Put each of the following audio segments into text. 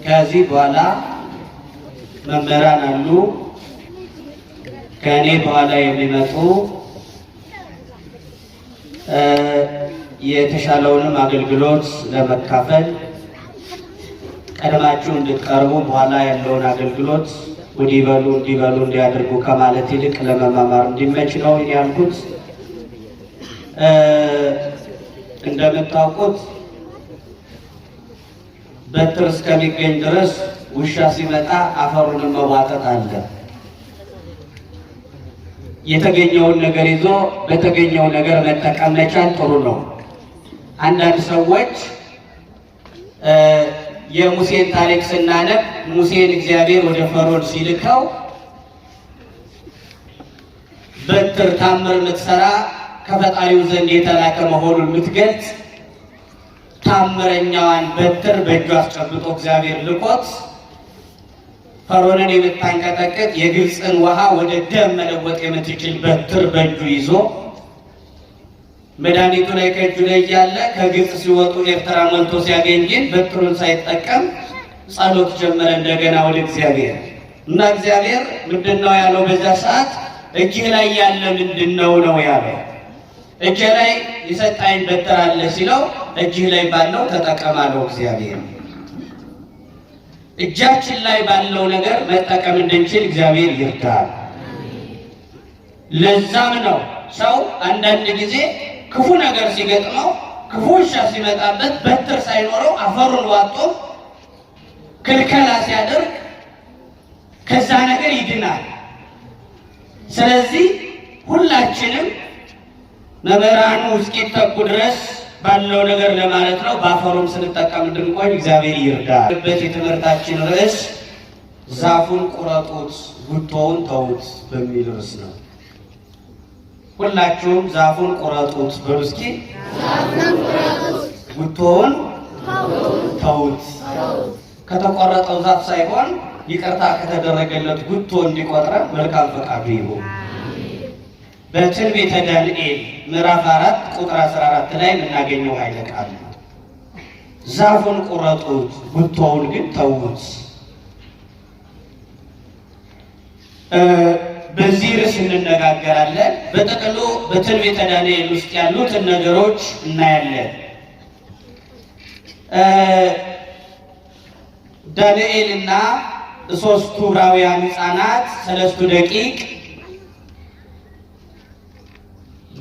ከዚህ በኋላ መምህራን አሉ ከኔ በኋላ የሚመጡ የተሻለውንም አገልግሎት ለመካፈል ቀድማችሁ እንድትቀርቡ በኋላ ያለውን አገልግሎት እንዲበሉ እንዲያደርጉ ከማለት ይልቅ ለመማማር እንዲመች ነው ያልኩት። እንደምታውቁት በትር እስከሚገኝ ድረስ ውሻ ሲመጣ አፈሩን መዋጠጥ አለ። የተገኘውን ነገር ይዞ በተገኘው ነገር መጠቀም መቻል ጥሩ ነው። አንዳንድ ሰዎች የሙሴን ታሪክ ስናነብ ሙሴን እግዚአብሔር ወደ ፈርዖን ሲልከው በትር ታምር የምትሰራ ከፈጣሪው ዘንድ የተላከ መሆኑን የምትገልጽ ታምረኛዋን በትር በእጁ አስጨብጦ እግዚአብሔር ልኮት ፈርዖንን የምታንቀጠቅጥ የግብፅን ውሃ ወደ ደም መለወጥ የምትችል በትር በእጁ ይዞ መድኃኒቱ ላይ ከእጁ ላይ ያለ ከግብፅ ሲወጡ ኤርትራ ሞልቶ ሲያገኝ ግን በትሩን ሳይጠቀም ጸሎት ጀመረ እንደገና ወደ እግዚአብሔር እና እግዚአብሔር ምንድነው ያለው? በዛ ሰዓት እጅህ ላይ ያለ ምንድነው ነው ያለው። እጅህ ላይ የሰጣኝ በትር አለ ሲለው እጅህ ላይ ባለው ተጠቀማለው እግዚአብሔር። እጃችን ላይ ባለው ነገር መጠቀም እንድንችል እግዚአብሔር ይርዳል። ለዛም ነው ሰው አንዳንድ ጊዜ ክፉ ነገር ሲገጥመው ክፉ ውሻ ሲመጣበት በትር ሳይኖረው አፈሩን ዋጦ ክልከላ ሲያደርግ ከዛ ነገር ይድናል። ስለዚህ ሁላችንም መምህራኑ እስኪተኩ ድረስ ባለው ነገር ለማለት ነው። በአፈሩም ስንጠቀም እንድንቆይ እግዚአብሔር ይርዳል። የትምህርታችን ርዕስ ዛፉን ቁረጡት ጉቶውን ተዉት በሚል ርዕስ ነው። ሁላችሁም ዛፉን ቁረጡት በሉ እስኪ። ጉቶውን ተዉት። ከተቆረጠው ዛፍ ሳይሆን ይቅርታ ከተደረገለት ጉቶ እንዲቆጥረን መልካም ፈቃዱ ይሁን። በትንቢተ ዳንኤል ምዕራፍ 4 ቁጥር 14 ላይ የምናገኘው ኃይለ ቃል ነው። ዛፉን ቁረጡት ጉቶውን ግን ተዉት። በዚህ ርዕስ እንነጋገራለን። በጥቅሉ በትንቢተ ዳንኤል ውስጥ ያሉትን ነገሮች እናያለን። ዳንኤልና ሶስቱ ዕብራውያን ሕፃናት ሰለስቱ ደቂቅ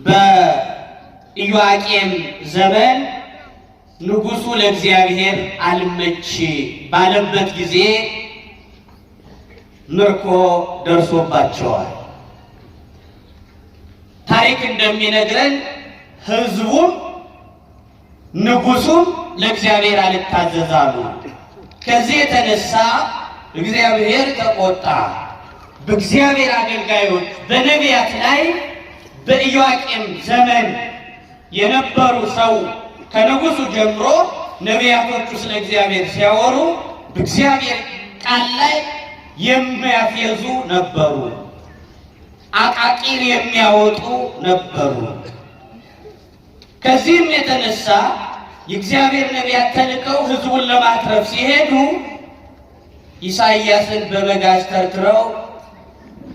በኢዮአቄም ዘመን ንጉሡ ለእግዚአብሔር አልመች ባለበት ጊዜ ምርኮ ደርሶባቸዋል። ታሪክ እንደሚነግረን ሕዝቡም ንጉሡም ለእግዚአብሔር አልታዘዛሉ። ከዚህ የተነሳ እግዚአብሔር ተቆጣ። በእግዚአብሔር አገልጋዮች በነቢያት ላይ በኢዮአቄም ዘመን የነበሩ ሰው ከንጉሡ ጀምሮ ነቢያቶቹ ስለ እግዚአብሔር ሲያወሩ በእግዚአብሔር ቃል ላይ የሚያፌዙ ነበሩ፣ አቃቂር የሚያወጡ ነበሩ። ከዚህም የተነሳ የእግዚአብሔር ነቢያት ተልከው ሕዝቡን ለማትረፍ ሲሄዱ ኢሳይያስን በመጋዝ ተርትረው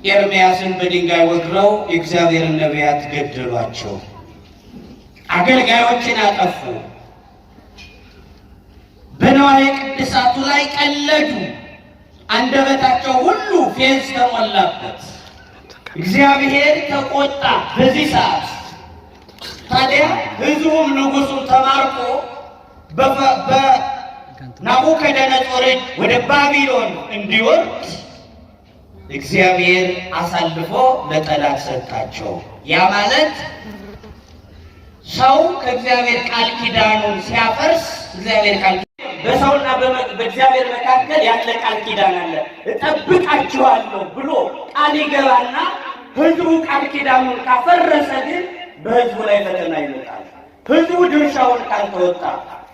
ኤርምያስን በድንጋይ ወግረው የእግዚአብሔርን ነቢያት ገደሏቸው። አገልጋዮችን አጠፉ። በነዋየ ቅድሳቱ ላይ ቀለዱ። አንደበታቸው ሁሉ ፌዝ ተሞላበት። እግዚአብሔር ተቆጣ በዚህ ሰዓት። ታዲያ ሕዝቡም ንጉሡም ተማርኮ በናቡከደነፆር ወደ ባቢሎን እንዲወርድ እግዚአብሔር አሳልፎ ለጠላት ሰጣቸው። ያ ማለት ሰው ከእግዚአብሔር ቃል ኪዳኑን ሲያፈርስ እግዚአብሔር ቃል በሰውና በእግዚአብሔር መካከል ያለ ቃል ኪዳን አለ። እጠብቃችኋለሁ ብሎ ቃል ይገባና ሕዝቡ ቃል ኪዳኑን ካፈረሰ ግን በሕዝቡ ላይ ፈተና ይመጣል። ሕዝቡ ድርሻውን ካልተወጣ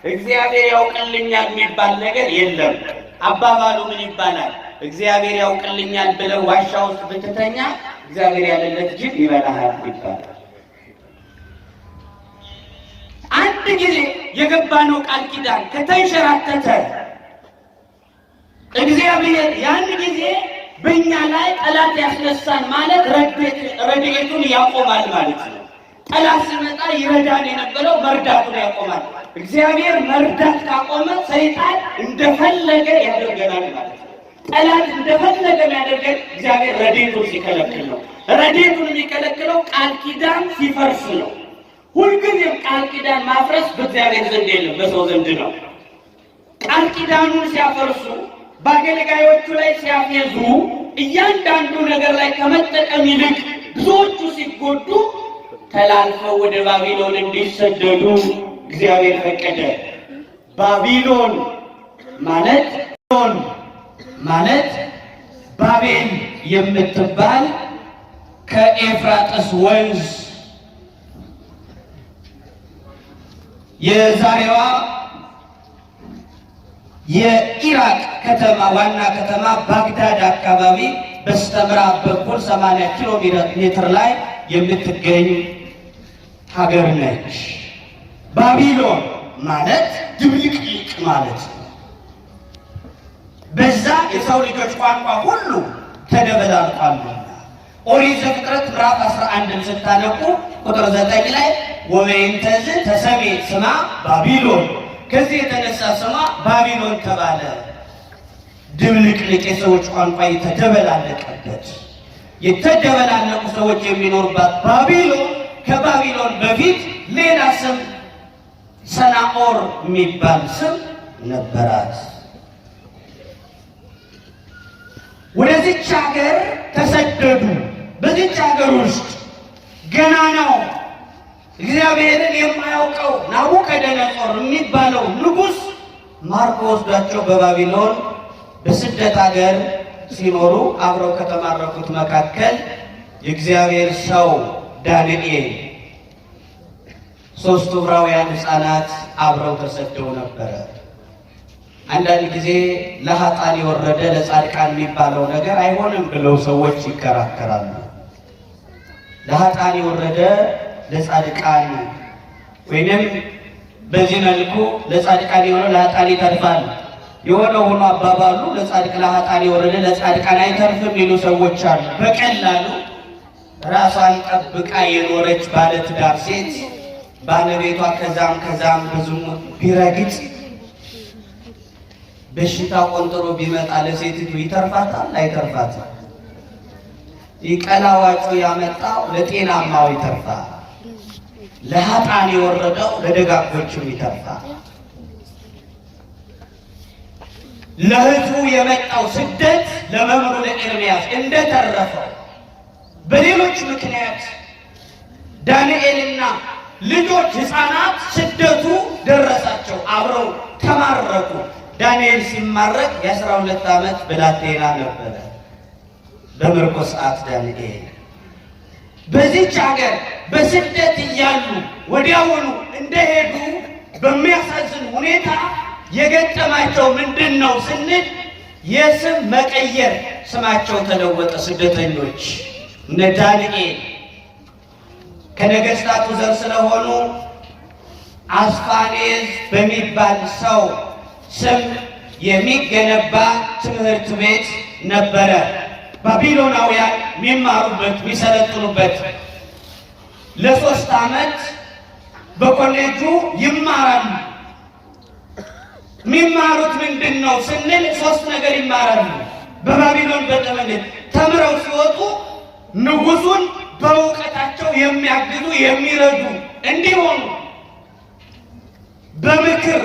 እግዚአብሔር ያውቅልኛል የሚባል ነገር የለም። አባባሉ ምን ይባላል? እግዚአብሔር ያውቅልኛል ብለው ዋሻ ውስጥ ብትተኛ እግዚአብሔር ያለለት ጅብ ይበላሃል ይባላል። አንድ ጊዜ የገባነው ቃል ኪዳን ከተንሸራተተ እግዚአብሔር ያን ጊዜ በእኛ ላይ ጠላት ያስነሳን ማለት ረድኤቱን ያቆማል ማለት ነው። ጠላት ሲመጣ ይረዳን የነበረው መርዳቱን ያቆማል። እግዚአብሔር መርዳት ካቆመ ሰይጣን እንደፈለገ ያደርገናል ማለት ነው። ጠላት እንደፈለገ የሚያደርገን እግዚአብሔር ረድኤቱን ሲከለክል ነው። ረድኤቱን የሚከለክለው ቃል ኪዳን ሲፈርስ ነው። ሁልጊዜም ቃል ኪዳን ማፍረስ በእግዚአብሔር ዘንድ የለም፣ በሰው ዘንድ ነው። ቃል ኪዳኑን ሲያፈርሱ፣ በአገልጋዮቹ ላይ ሲያፌዙ፣ እያንዳንዱ ነገር ላይ ከመጠቀም ይልቅ ብዙዎቹ ሲጎዱ ተላልፈው ወደ ባቢሎን እንዲሰደዱ እግዚአብሔር ፈቀደ። ባቢሎን ማለት ባቤል የምትባል ከኤፍራጥስ ወንዝ የዛሬዋ የኢራቅ ከተማ ዋና ከተማ ባግዳድ አካባቢ በስተምዕራብ በኩል 80 ኪሎ ሜትር ላይ የምትገኝ ሀገር ነች። ባቢሎን ማለት ድብልቅልቅ ማለት ነው። በዛ የሰው ልጆች ቋንቋ ሁሉ ተደበላልቋልና ኦሪት ዘፍጥረት ምዕራፍ 11 ስታነቁ ቁጥር 9 ላይ ወበይንተዝ ተሰሜ ስማ ባቢሎን፣ ከዚህ የተነሳ ስማ ባቢሎን ተባለ። ድብልቅልቅ የሰዎች ቋንቋ የተደበላለቀበት የተደበላለቁ ሰዎች የሚኖርባት ባቢሎን ከባቢሎን በፊት ሌላ ስም ሰናኦር የሚባል ስም ነበራት። ወደዚች ሀገር ተሰደዱ። በዚች ሀገር ውስጥ ገናናው እግዚአብሔርን የማያውቀው ናቡከደነጾር የሚባለው ንጉሥ ማርኮ ወስዷቸው በባቢሎን በስደት ሀገር ሲኖሩ አብረው ከተማረኩት መካከል የእግዚአብሔር ሰው ዳንኤል፣ 3 ዕብራውያን ሕፃናት አብረው ተሰደው ነበረ። አንዳንድ ጊዜ ለኃጥአን የወረደ ለጻድቃን የሚባለው ነገር አይሆንም ብለው ሰዎች ይከራከራሉ። ለኃጥአን የወረደ ለጻድቃን ወይንም በዚህ መልኩ ለጻድቃን የሆነ ለኃጥአን ይተርፋል የሆነ ሆኖ አባባሉ ለኃጥአን የወረደ ለጻድቃን አይተርፍም የሚሉ ሰዎች አሉ። በቀላሉ ራሷን ጠብቃ የኖረች ባለትዳር ሴት ባለቤቷ ከዛም በዝሙት ቢረግጥ በሽታ ቆንጥሮ ቢመጣ ለሴቲቱ ይተርፋታል? አይተርፋትም። ቀላዋጩ ያመጣው ለጤናማው ይተርፋል። ለኃጥአን የወረደው ለደጋጎችም ይተርፋል። ለሕዝቡ የመጣው ስደት ለመምህሩ ለኤርምያስ እንደተረፈው በሌሎች ምክንያት ዳንኤልና ልጆች ሕፃናት ስደቱ ደረሳቸው። አብረው ተማረኩ። ዳንኤል ሲማረክ የ12 ዓመት ብላቴና ነበረ። በምርኮ ሰዓት ዳንኤል በዚች ሀገር በስደት እያሉ ወዲያውኑ እንደሄዱ በሚያሳዝን ሁኔታ የገጠማቸው ምንድን ነው ስንል የስም መቀየር፣ ስማቸው ተለወጠ። ስደተኞች እነ ዳንኤል ከነገስታቱ ዘር ስለሆኑ አስፋኔዝ በሚባል ሰው ስም የሚገነባ ትምህርት ቤት ነበረ። ባቢሎናውያን የሚማሩበት የሚሰለጥኑበት ለ3 ዓመት በኮሌጁ ይማራሉ። የሚማሩት ምንድን ነው ስንል 3 ነገር ይማራሉ። በባቢሎን በተመለከተ ተምረው ሲወጡ ንጉሱን በእውቀታቸው የሚያግዙ የሚረዱ እንዲሆኑ፣ በምክር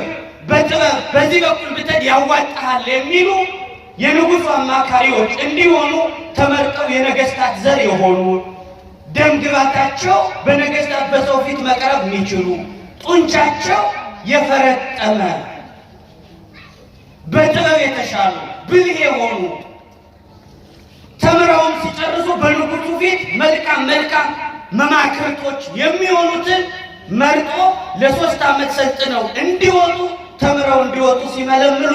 በጥበብ በዚህ በኩል ብትሄድ ያዋጣሃል የሚሉ የንጉሱ አማካሪዎች እንዲሆኑ ተመርጠው የነገስታት ዘር የሆኑ ደም ግባታቸው በነገስታት በሰው ፊት መቅረብ የሚችሉ ጡንቻቸው የፈረጠመ በጥበብ የተሻሉ ብልህ የሆኑ ተምረውም ሲጨርሱ በንጉሱ ፊት መልካም መማክርቶች የሚሆኑትን መርጦ ለ3 ዓመት ሰልጥነው እንዲወጡ ተምረው እንዲወጡ ሲመለምሉ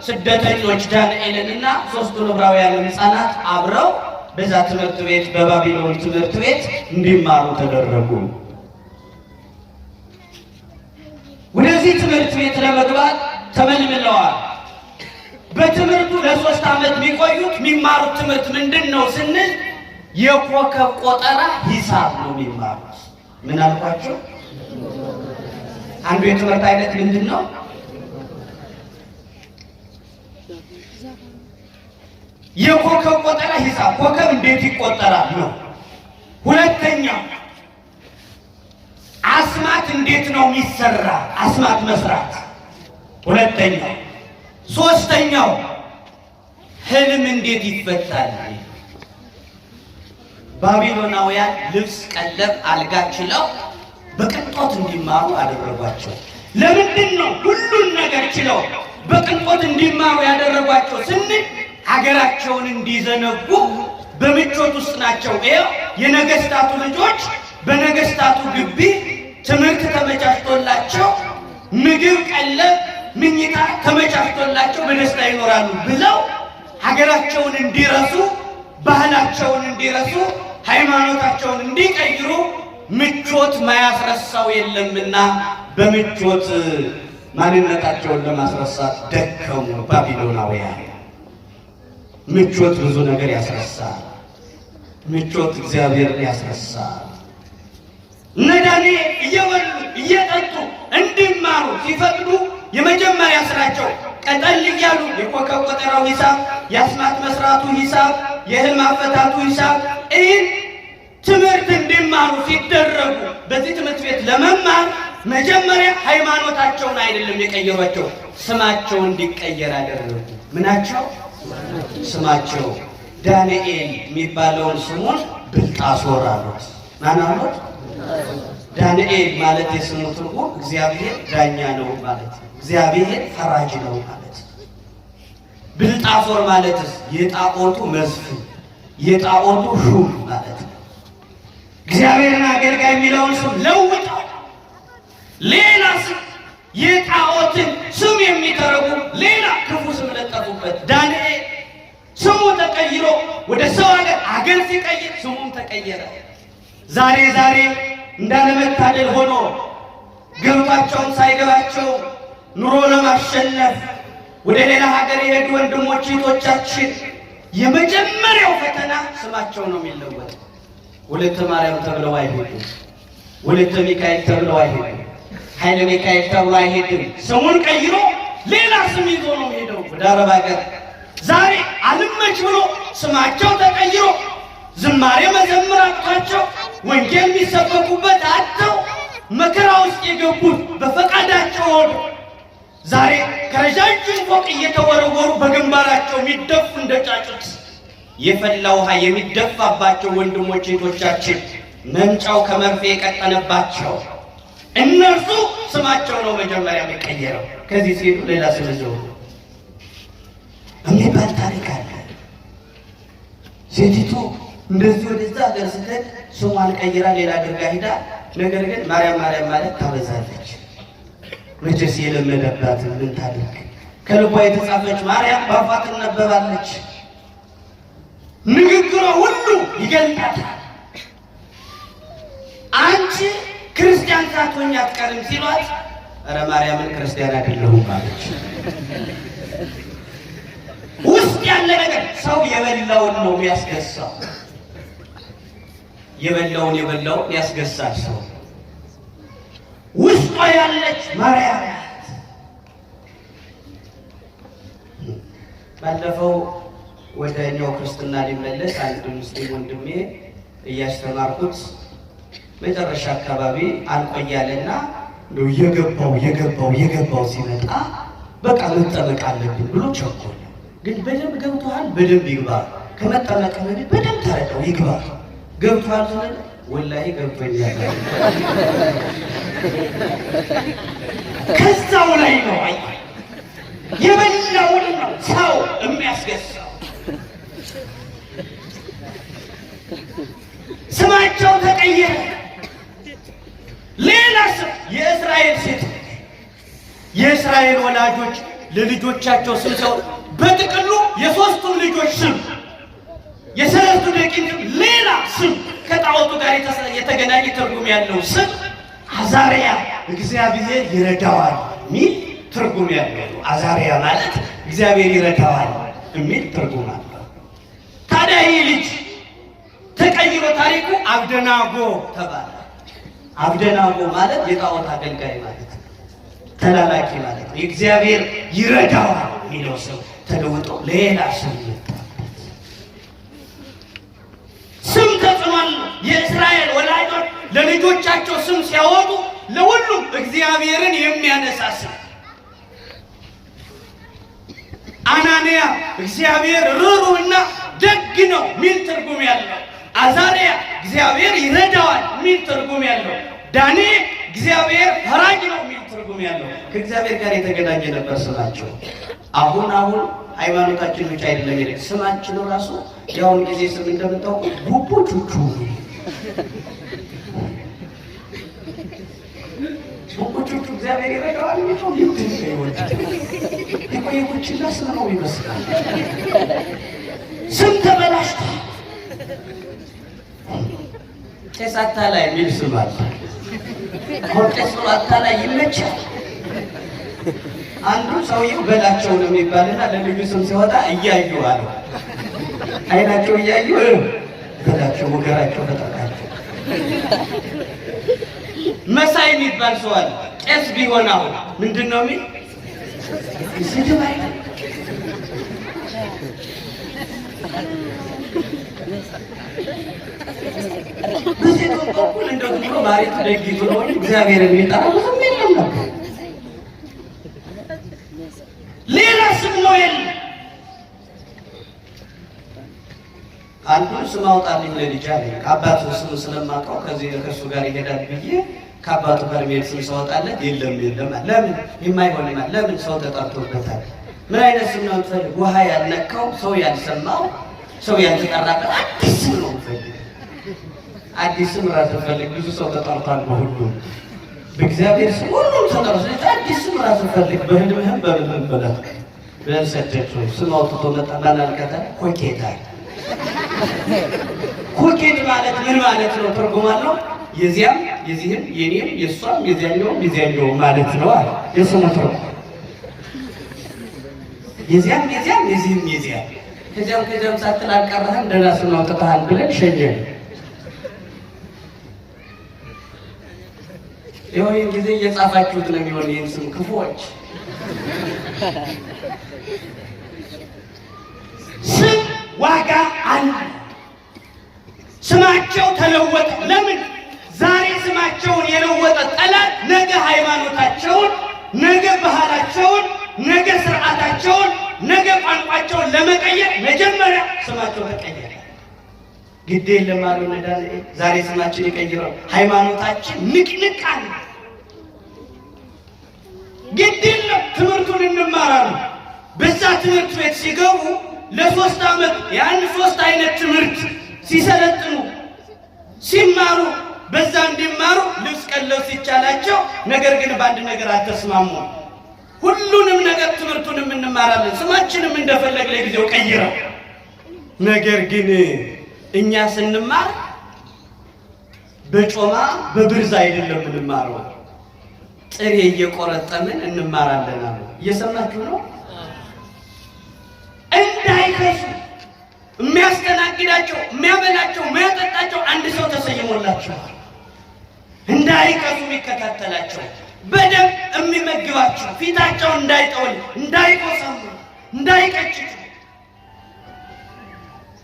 ስደተኞች ዳንኤልንና 3ቱን ዕብራውያን ሕፃናት አብረው በዛ ትምህርት ቤት በባቢሎን ትምህርት ቤት እንዲማሩ ተደረጉ። ወደዚህ ትምህርት ቤት ለመግባት ተመልምለዋል። በትምህርቱ ለ3 ዓመት የሚቆዩት የሚማሩት ትምህርት ምንድን ነው ስንል የኮከብ ቆጠራ ሂሳብ ነው የሚማሩት። ምን አልኳቸው? አንዱ የትምህርት አይነት ምንድን ነው? የኮከብ ቆጠራ ሂሳብ። ኮከብ እንዴት ይቆጠራል ነው። ሁለተኛው አስማት እንዴት ነው የሚሰራ? አስማት መስራት ሁለተኛው። ሶስተኛው ህልም እንዴት ይፈታል? ባቢሎናውያን ልብስ፣ ቀለብ፣ አልጋ ችለው በቅንጦት እንዲማሩ አደረጓቸው። ለምንድን ነው ሁሉን ነገር ችለው በቅንጦት እንዲማሩ ያደረጓቸው ስንል ሀገራቸውን እንዲዘነጉ በምቾት ውስጥ ናቸው። ይኸው የነገስታቱ ልጆች በነገስታቱ ግቢ ትምህርት ተመቻችቶላቸው ምግብ፣ ቀለብ፣ ምኝታ ተመቻችቶላቸው በደስታ ይኖራሉ ብለው ሀገራቸውን እንዲረሱ፣ ባህላቸውን እንዲረሱ፣ ሃይማኖታቸውን እንዲቀይሩ ምቾት ማያስረሳው የለምና በምቾት ማንነታቸውን ለማስረሳት ደከሙ ባቢሎናውያን። ምቾት ብዙ ነገር ያስረሳል። ምቾት እግዚአብሔርን ያስረሳል። እነ ዳንኤል እየበሉ እየጠጡ እንዲማሩ ሲፈቅዱ የመጀመሪያ ስራቸው ቀጠል እያሉ የኮከብ ቆጠራው ሂሳብ፣ የአስማት መስራቱ ሂሳብ፣ የህልም አፈታቱ ሂሳብ ይህን ትምህርት እንዲማሩ ሲደረጉ በዚህ ትምህርት ቤት ለመማር መጀመሪያ ሃይማኖታቸውን አይደለም የቀየሯቸው፣ ስማቸው እንዲቀየር አደረጉ። ምናቸው? ስማቸው ዳንኤል የሚባለውን ስሙን ብልጣሶር አሉት። ማን አሉት? ዳንኤል ማለት የስሙ ትርጉም እግዚአብሔር ዳኛ ነው ማለት፣ እግዚአብሔር ፈራጅ ነው ማለት። ብልጣሶር ማለትስ የጣዖቱ መዝፍን፣ የጣዖቱ ሹም ማለት ነው። እግዚአብሔርን አገልጋይ የሚለውን ስም ለውጠው ሌላ ስም፣ የጣዖትን ስም የሚተረጉም ሌላ ክፉ ስም ለጠፉበት። ዳንኤል ስሙ ተቀይሮ ወደ ሰው አገር ሲቀይር ስሙም ተቀየረ። ዛሬ እንዳለመታደል ሆኖ ገብቷቸውም ሳይገባቸው ኑሮ ለማሸነፍ ወደ ሌላ ሀገር የሄዱ ወንድሞች እህቶቻችን የመጀመሪያው ፈተና ስማቸው ነው የሚለወጥ። ወለተ ማርያም ተብለው አይሄዱም። ወለተ ሚካኤል ተብለው አይሄዱም። ኃይለ ሚካኤል ተብሎ አይሄድም። ስሙን ቀይሮ ሌላ ስም ይዞ ነው ሄደው ወደ አረብ ሀገር። ዛሬ አልመች ብሎ ስማቸው ተቀይሮ ዝማሬ መዘምር አጥቷቸው ወንጌል የሚሰበኩበት አጥተው መከራ ውስጥ የገቡት በፈቃዳቸው ሆኑ። ዛሬ ከረጃጅም ፎቅ እየተወረወሩ በግንባራቸው የሚደፉ እንደ ጫጩት የፈላ ውሃ የሚደፋባቸው ወንድሞች እህቶቻችን መምጫው ከመርፌ የቀጠነባቸው እነርሱ ስማቸው ነው መጀመሪያ የሚቀየረው። ከዚህ ሲሄዱ ሌላ ስም ይዘው የሚባል ታሪክ አለ። ሴቲቱ እንደዚህ ወደዛ ሀገር ስትሄድ ስሟን ቀይራ ሌላ አድርጋ ሂዳ፣ ነገር ግን ማርያም ማለት ታበዛለች። መቼስ የለመደባት ምን ታድርግ? ከልቧ የተጻፈች ማርያም በአፏ ትነበባለች። ንግግሯ ሁሉ ይገልጣታል። አንቺ ክርስቲያን ሳትሆኚ አትቀርም ሲሏት፣ ኧረ ማርያምን ክርስቲያን አይደለሁም አለች። ውስጥ ያለ ነገር ሰው የበላውን ነው የሚያስገሳው። የበላውን ያስገሳል ሰው። ውስጧ ያለች ማርያም ናት። ባለፈው ወደ እኛው ክርስትና ሊመለስ አንድ ሙስሊም ወንድሜ እያስተማርኩት መጨረሻ አካባቢ አልቆያለና ነው የገባው ሲመጣ በቃ መጠመቅ አለብን ብሎ ቸኮለ። ግን በደንብ ገብቶሃል? በደንብ ይግባ። ከመጠመቅ በደንብ ተረዳው፣ ይግባ። ገብቶሃል? ዘለ ወላሂ ገብቶኛል። ከዛው ላይ ነው የበላውን ነው ሰው የሚያስገሳው። ስማቸው ተቀየረ። ሌላ ስም የእስራኤል ሴት የእስራኤል ወላጆች ለልጆቻቸው ስም ሲያወጡ በጥቅሉ የሶስቱም ልጆች ስም የሰለስቱ ደቂቅ ሌላ ስም ከጣዖቱ ጋር የተገናኘ ትርጉም ያለው ስም አዛርያ እግዚአብሔር ይረዳዋል ሚል ትርጉም ያለው አዛርያ ማለት እግዚአብሔር ይረዳዋል የሚል ትርጉም አለው። ታዲያ ይህ ልጅ ተቀይሮ ታሪኩ አብደናጎ ተባለ። አብደናጎ ማለት የጣዖት አገልጋይ ማለት ነው፣ ተላላኪ ማለት ነው። እግዚአብሔር ይረዳዋል የሚለው ስም ተለውጦ ሌላ ስም ስም ተጽሟል። የእስራኤል ወላጆች ለልጆቻቸው ስም ሲያወጡ ለሁሉም እግዚአብሔርን የሚያነሳ ስም አናንያ እግዚአብሔር ርኅሩህና ደግ ነው ሚል ትርጉም ያለው፣ አዛርያ እግዚአብሔር ይረዳዋል ሚል ትርጉም ያለው፣ ዳንኤል እግዚአብሔር ፈራጅ ነው ሚል ትርጉም ያለው ከእግዚአብሔር ጋር የተገናኘ ነበር ስማቸው። አሁን ሃይማኖታችን ብቻ አይደለም ይሄ ስማችን ራሱ ያውን ጊዜ ስም እንደምታውቁ ቡቡቹቹ ቡቡቹቹ እግዚአብሔር ይረዳዋል ነው ይቆይቁችና ስም ነው ይመስላል። ስም ተበላሽታ ቄስ አታላይ የሚል ስም አለ። ቄስ አታላይ ይመቻል። አንዱ ሰውየው በላቸው ነው የሚባልና ለልጁ ስም ሲወጣ እያዩ አለ አይናቸው እያዩ በላቸው ወገራቸው ተጠቃቸው። መሳይ የሚባል ሰው አለ። ቄስ ቢሆን አሁን ምንድነው የሚል ስድብ አይደል? በዚህ በኩል እንደው ብሎ ማሪቱ ደግይቱ ነው እግዚአብሔር የሚጠራ ብዙም የለም ነበር። ሌላ ስም ነው የለም። አንዱ ስም አውጣልኝ ለልጅ አለኝ። ከአባቱ ስም ስለማውቀው ከእሱ ጋር ይሄዳል ብዬ ከአባቱ ጋር የሚሄድ ስም ሳወጣለት የለም ለምን የማይሆን ለምን ሰው ተጠርቶበታል። ምን አይነት ስም ነው የምትፈልግ? ውሃ ያልነካው ሰው ያልሰማው ሰው ያልተጠራበት አዲስ ስም ነው የምትፈልግ። አዲስ ስም ራሱ ፈልግ። ብዙ ሰው ተጠርቷል በሁሉም በእግዚአብሔር ስም ሁሉም ተጠርቶ አዲስ ስም ራሱ ፈልግ። በህልምህም በምንም በላት በሰደቱ ስም አውጥቶ መጣ ማናልከታ ኮኬታ ኮኬት ማለት ምን ማለት ነው? ትርጉም አለው። የዚያም የዚህም የኔም የሷም የዚያኛው ማለት ነው አለ። የስሙ ትርጉም የዚያም የዚህም ከዚያም ሳትል አልቀረህም ደህና ስም አውጥተሃል ብለን ሸኘን። ይሄን ጊዜ እየጻፋችሁት ነው የሚሆን ይህን ስም ክፉዎች። ስም ዋጋ አለ። ስማቸው ተለወጠ። ለምን? ዛሬ ስማቸውን የለወጠ ጠላት ነገ ሃይማኖታቸውን፣ ነገ ባህላቸውን፣ ነገ ስርዓታቸውን፣ ነገ ቋንቋቸውን ለመቀየር መጀመሪያ ስማቸው ተቀየረ። ግድ የለም አሉ ዳንኤል። ዛሬ ስማችን ይቀይረው ሃይማኖታችን ንቅንቅ አለ። ግድ የለም ትምህርቱን እንማራለን። በዛ ትምህርት ቤት ሲገቡ ለ3 ዓመት ያን 3 አይነት ትምህርት ሲሰለጥኑ ሲማሩ በዛ እንዲማሩ ልብስ ቀለብ ሲቻላቸው፣ ነገር ግን በአንድ ነገር አልተስማሙ። ሁሉንም ነገር ትምህርቱንም እንማራለን፣ ስማችንም እንደፈለግ ለጊዜው ቀይረው። ነገር ግን እኛ ስንማር በጮማ በብርዝ አይደለም እንማረው፣ ጥሬ እየቆረጠምን እንማራለን አሉ። እየሰማችሁ ነው? እንዳይከሱ የሚያስተናግዳቸው የሚያበላቸው የሚያጠጣቸው አንድ ሰው ተሰይሞላቸዋል። እንዳይከሱ የሚከታተላቸው በደንብ የሚመግባቸው ፊታቸው እንዳይጠወል እንዳይቆሰሙ እንዳይቀጭጩ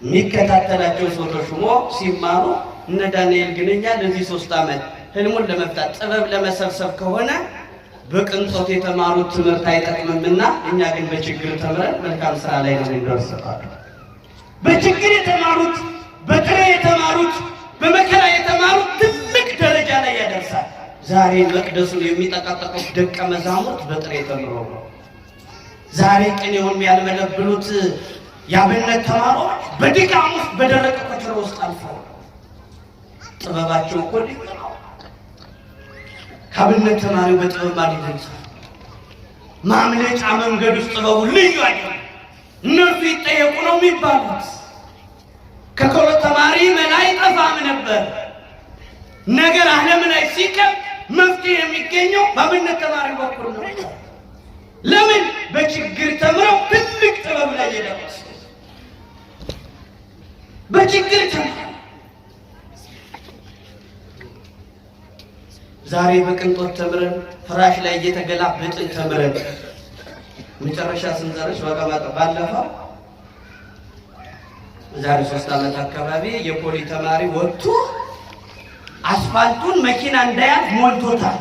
የሚከታተላቸው ሰው ተሹሞ ሲማሩ እነ ዳንኤል ግን እኛ ለዚህ 3 ዓመት ህልሙን ለመፍታት ጥበብ ለመሰብሰብ ከሆነ በቅንጦት የተማሩት ትምህርት አይጠቅምምና እኛ ግን በችግር ተምረን መልካም ስራ ላይ ነው እንደርሰታል። በችግር የተማሩት በጥሬ የተማሩት በመከራ የተማሩት ትልቅ ደረጃ ላይ ያደርሳል። ዛሬ መቅደሱን የሚጠቃጠቁት ደቀ መዛሙርት በጥሬ ተምረው ነው። ዛሬ ቅኔውን ያልመለብሉት የአብነት ተማሪዎች በድካም ውስጥ በደረቀ ኮቸሮ ውስጥ አልፈው ጥበባቸው እኮ ልዩ ነው። ካብነት ተማሪው በጥበብ ማድረግ ማምለጫ መንገድ ውስጥ ጥበቡ ልዩ አይደለም። እነርሱ ይጠየቁ ነው የሚባሉት። ከኮሎ ተማሪ መላይ ጠፋም ነበር። ነገር ዓለም ላይ ሲከብድ መፍትሄ የሚገኘው በአብነት ተማሪ በኩል ነው። ለምን? በችግር ተምረው ትልቅ ጥበብ ላይ የደረሱ በችግር ተምረው። ዛሬ በቅንጦት ተምረን ፍራሽ ላይ እየተገላበጥን ተምረን መጨረሻ ስንዘረሽ ወቀባጣ ባለፈው ዛሬ 3 ዓመት አካባቢ የፖሊ ተማሪ ወጥቶ አስፋልቱን መኪና እንዳያልፍ ሞልቶታል።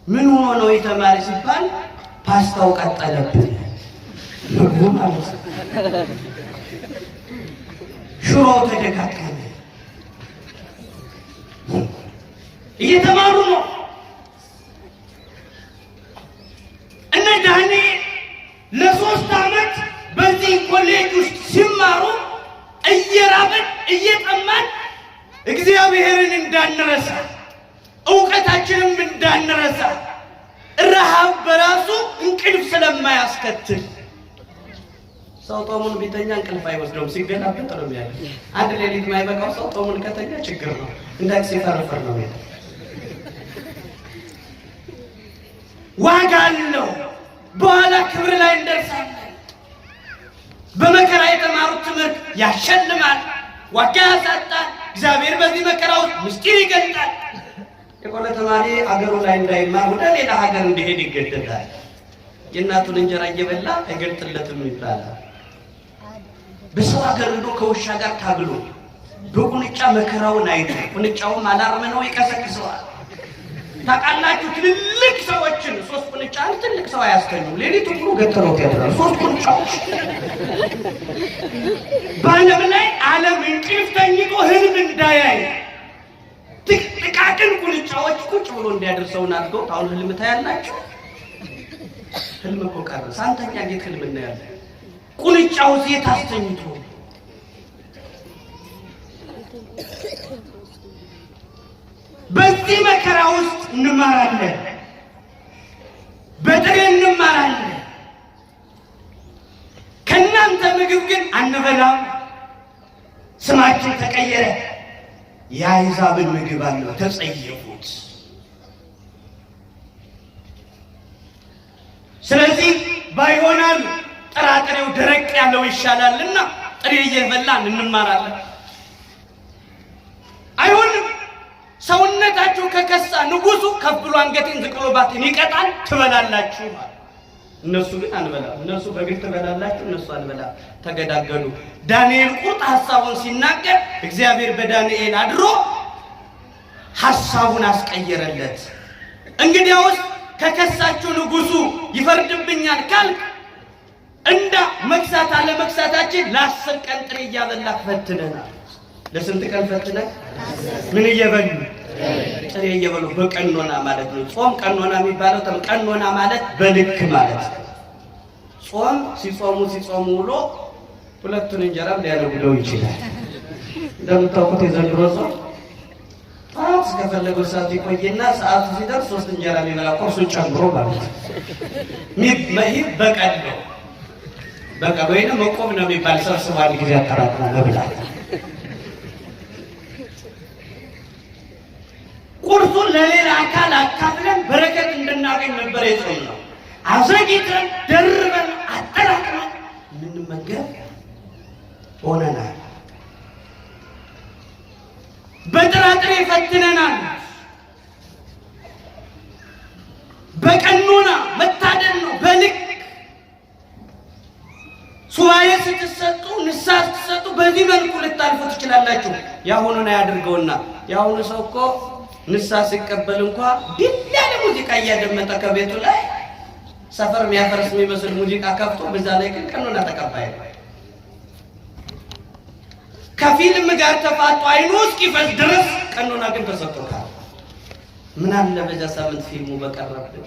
ምን ሆኖ ነው የተማሪ ሲባል ፓስታው ቀጠለብን ምግቡ ማለት ነው። ሽሮው ተደጋገመ። እየተማሩ ነው። እነ ዳንኤል ለ3 ዓመት በዚህ ኮሌጅ ውስጥ ሲማሩ እየራበን እየጠማን እግዚአብሔርን እንዳንረሳ ዕውቀታችንም እንዳንረሳ ረሃብ በራሱ እንቅልፍ ስለማያስከትል ሰው ጦሙን ቢተኛ እንቅልፍ አይወስደውም። ሲገላበጥ ነው የሚያለው። አንድ ሌሊት የማይበቃው ሰው ጦሙን ከተኛ ችግር ነው። እንዳክስ ሲፈርፈር ነው የሚያለው። ዋጋ አለው። በኋላ ክብር ላይ እንደርሳለን። በመከራ የተማሩት ትምህርት ያሸልማል፣ ዋጋ ያሳጣል። እግዚአብሔር በዚህ መከራ ውስጥ ምስጢር ይገልጣል። የቆሎ ተማሪ አገሩ ላይ እንዳይማር ወደ ሌላ ሀገር እንዲሄድ ይገደዳል። የእናቱን እንጀራ እየበላ አይገልጥለትም ይባላል። በሰው ሀገር እንዶ ከውሻ ጋር ታግሎ በቁንጫ መከራውን አይቶ ቁንጫውም አላርም ነው ይቀሰቅሰዋል። ታውቃላችሁ ትልልቅ ሰዎችን 3 ቁንጫ ትልቅ ሰው አያስተኙም። ሌሊቱን ሙሉ ገተረውት ያድራል 3 ቁንጫዎች። በዓለም ላይ ዓለም እንቅልፍ ተኝቶ ህልም እንዳያይ ጥቃቅን ቁንጫዎች ቁጭ ብሎ እንዲያደርሰውን አድርገው አሁን ህልም ታያላችሁ። ህልም እኮ ቀረ። ሳንተኛ እንዴት ህልም እናያለን? ቁንጫው ሴት አስተኝቶ በዚህ መከራ ውስጥ እንማራለን። በጥሬ እንማራለን። ከእናንተ ምግብ ግን አንበላም። ስማችን ተቀየረ። የአሕዛብን ምግብ አለው ተጸየፉት። ስለዚህ ባይሆናል ጥራጥሬው ደረቅ ያለው ይሻላልና ጥሬ እየበላን እንማራለን። አይሆንም። ሰውነታችሁ ከከሳ ንጉሱ ከፍ ብሎ አንገቴን ዝቅ ብሎ ባቴን ይቀጣል። ትበላላችሁ። እነሱ ግን አንበላም። እነሱ በግል ትበላላችሁ፣ እነሱ አንበላም። ተገዳገሉ። ዳንኤል ቁርጥ ሐሳቡን ሲናገር እግዚአብሔር በዳንኤል አድሮ ሐሳቡን አስቀየረለት። እንግዲያውስ ከከሳችሁ ንጉሱ ይፈርድብኛል ካልክ እንዳ መክሳት አለ መክሳታችን ለ10 ቀን ጥሬ እያበላህ ፈትነናል። ለስንት ቀን ፈትነን? ምን እየበሉ? ጥሬ እየበሉ በቀኖና ማለት ነው። ጾም ቀኖና የሚባለው ቀኖና ማለት በልክ ማለት ነው። ጾም ሲጾሙ ውሎ 2 እንጀራም ሊያደርጉለው ይችላል። እንደምታውቁት የዘንድሮ ጾም ታውስ እስከፈለገው ሰዓት ይቆይና ሰዓቱ ሲደርስ 3 እንጀራ ሊበላ ቁርሱን ጨምሮ ማለት ነው። በቀን ነው። በቃ ወይንም መቆም ነው የሚባል ሰብስቦ አንድ ጊዜ አጠራቅሞ መብላት። ቁርሱን ለሌላ አካል አካፍለን በረከት እንድናገኝ ነበር የጾምነው። አዘግይተን ደርበን አጠራቅመን የምንመገብ ሆነናል። በጥራጥሬ ፈትነናል። በቀኖና መታደል ነው። በልክ ሱባኤ ስትሰጡ ንስሐ ስትሰጡ በዚህ መልኩ ልታልፉ ትችላላችሁ። ያሁኑን አያድርገውና ያሁኑ ሰው እኮ ንስሐ ሲቀበል እንኳን ድል ያለ ሙዚቃ እያደመጠ ከቤቱ ላይ ሰፈር የሚያፈርስ የሚመስል ሙዚቃ ከፍቶ በዛ ላይ ግን ቀኖና ተቀባይ ነው። ከፊልም ጋር ተፋጦ አይኑ እስኪፈስ ድረስ ቀኖና ግን ተሰጥቶታል። ምን አለ በዛ ሳምንት ፊልሙ በቀረብን፣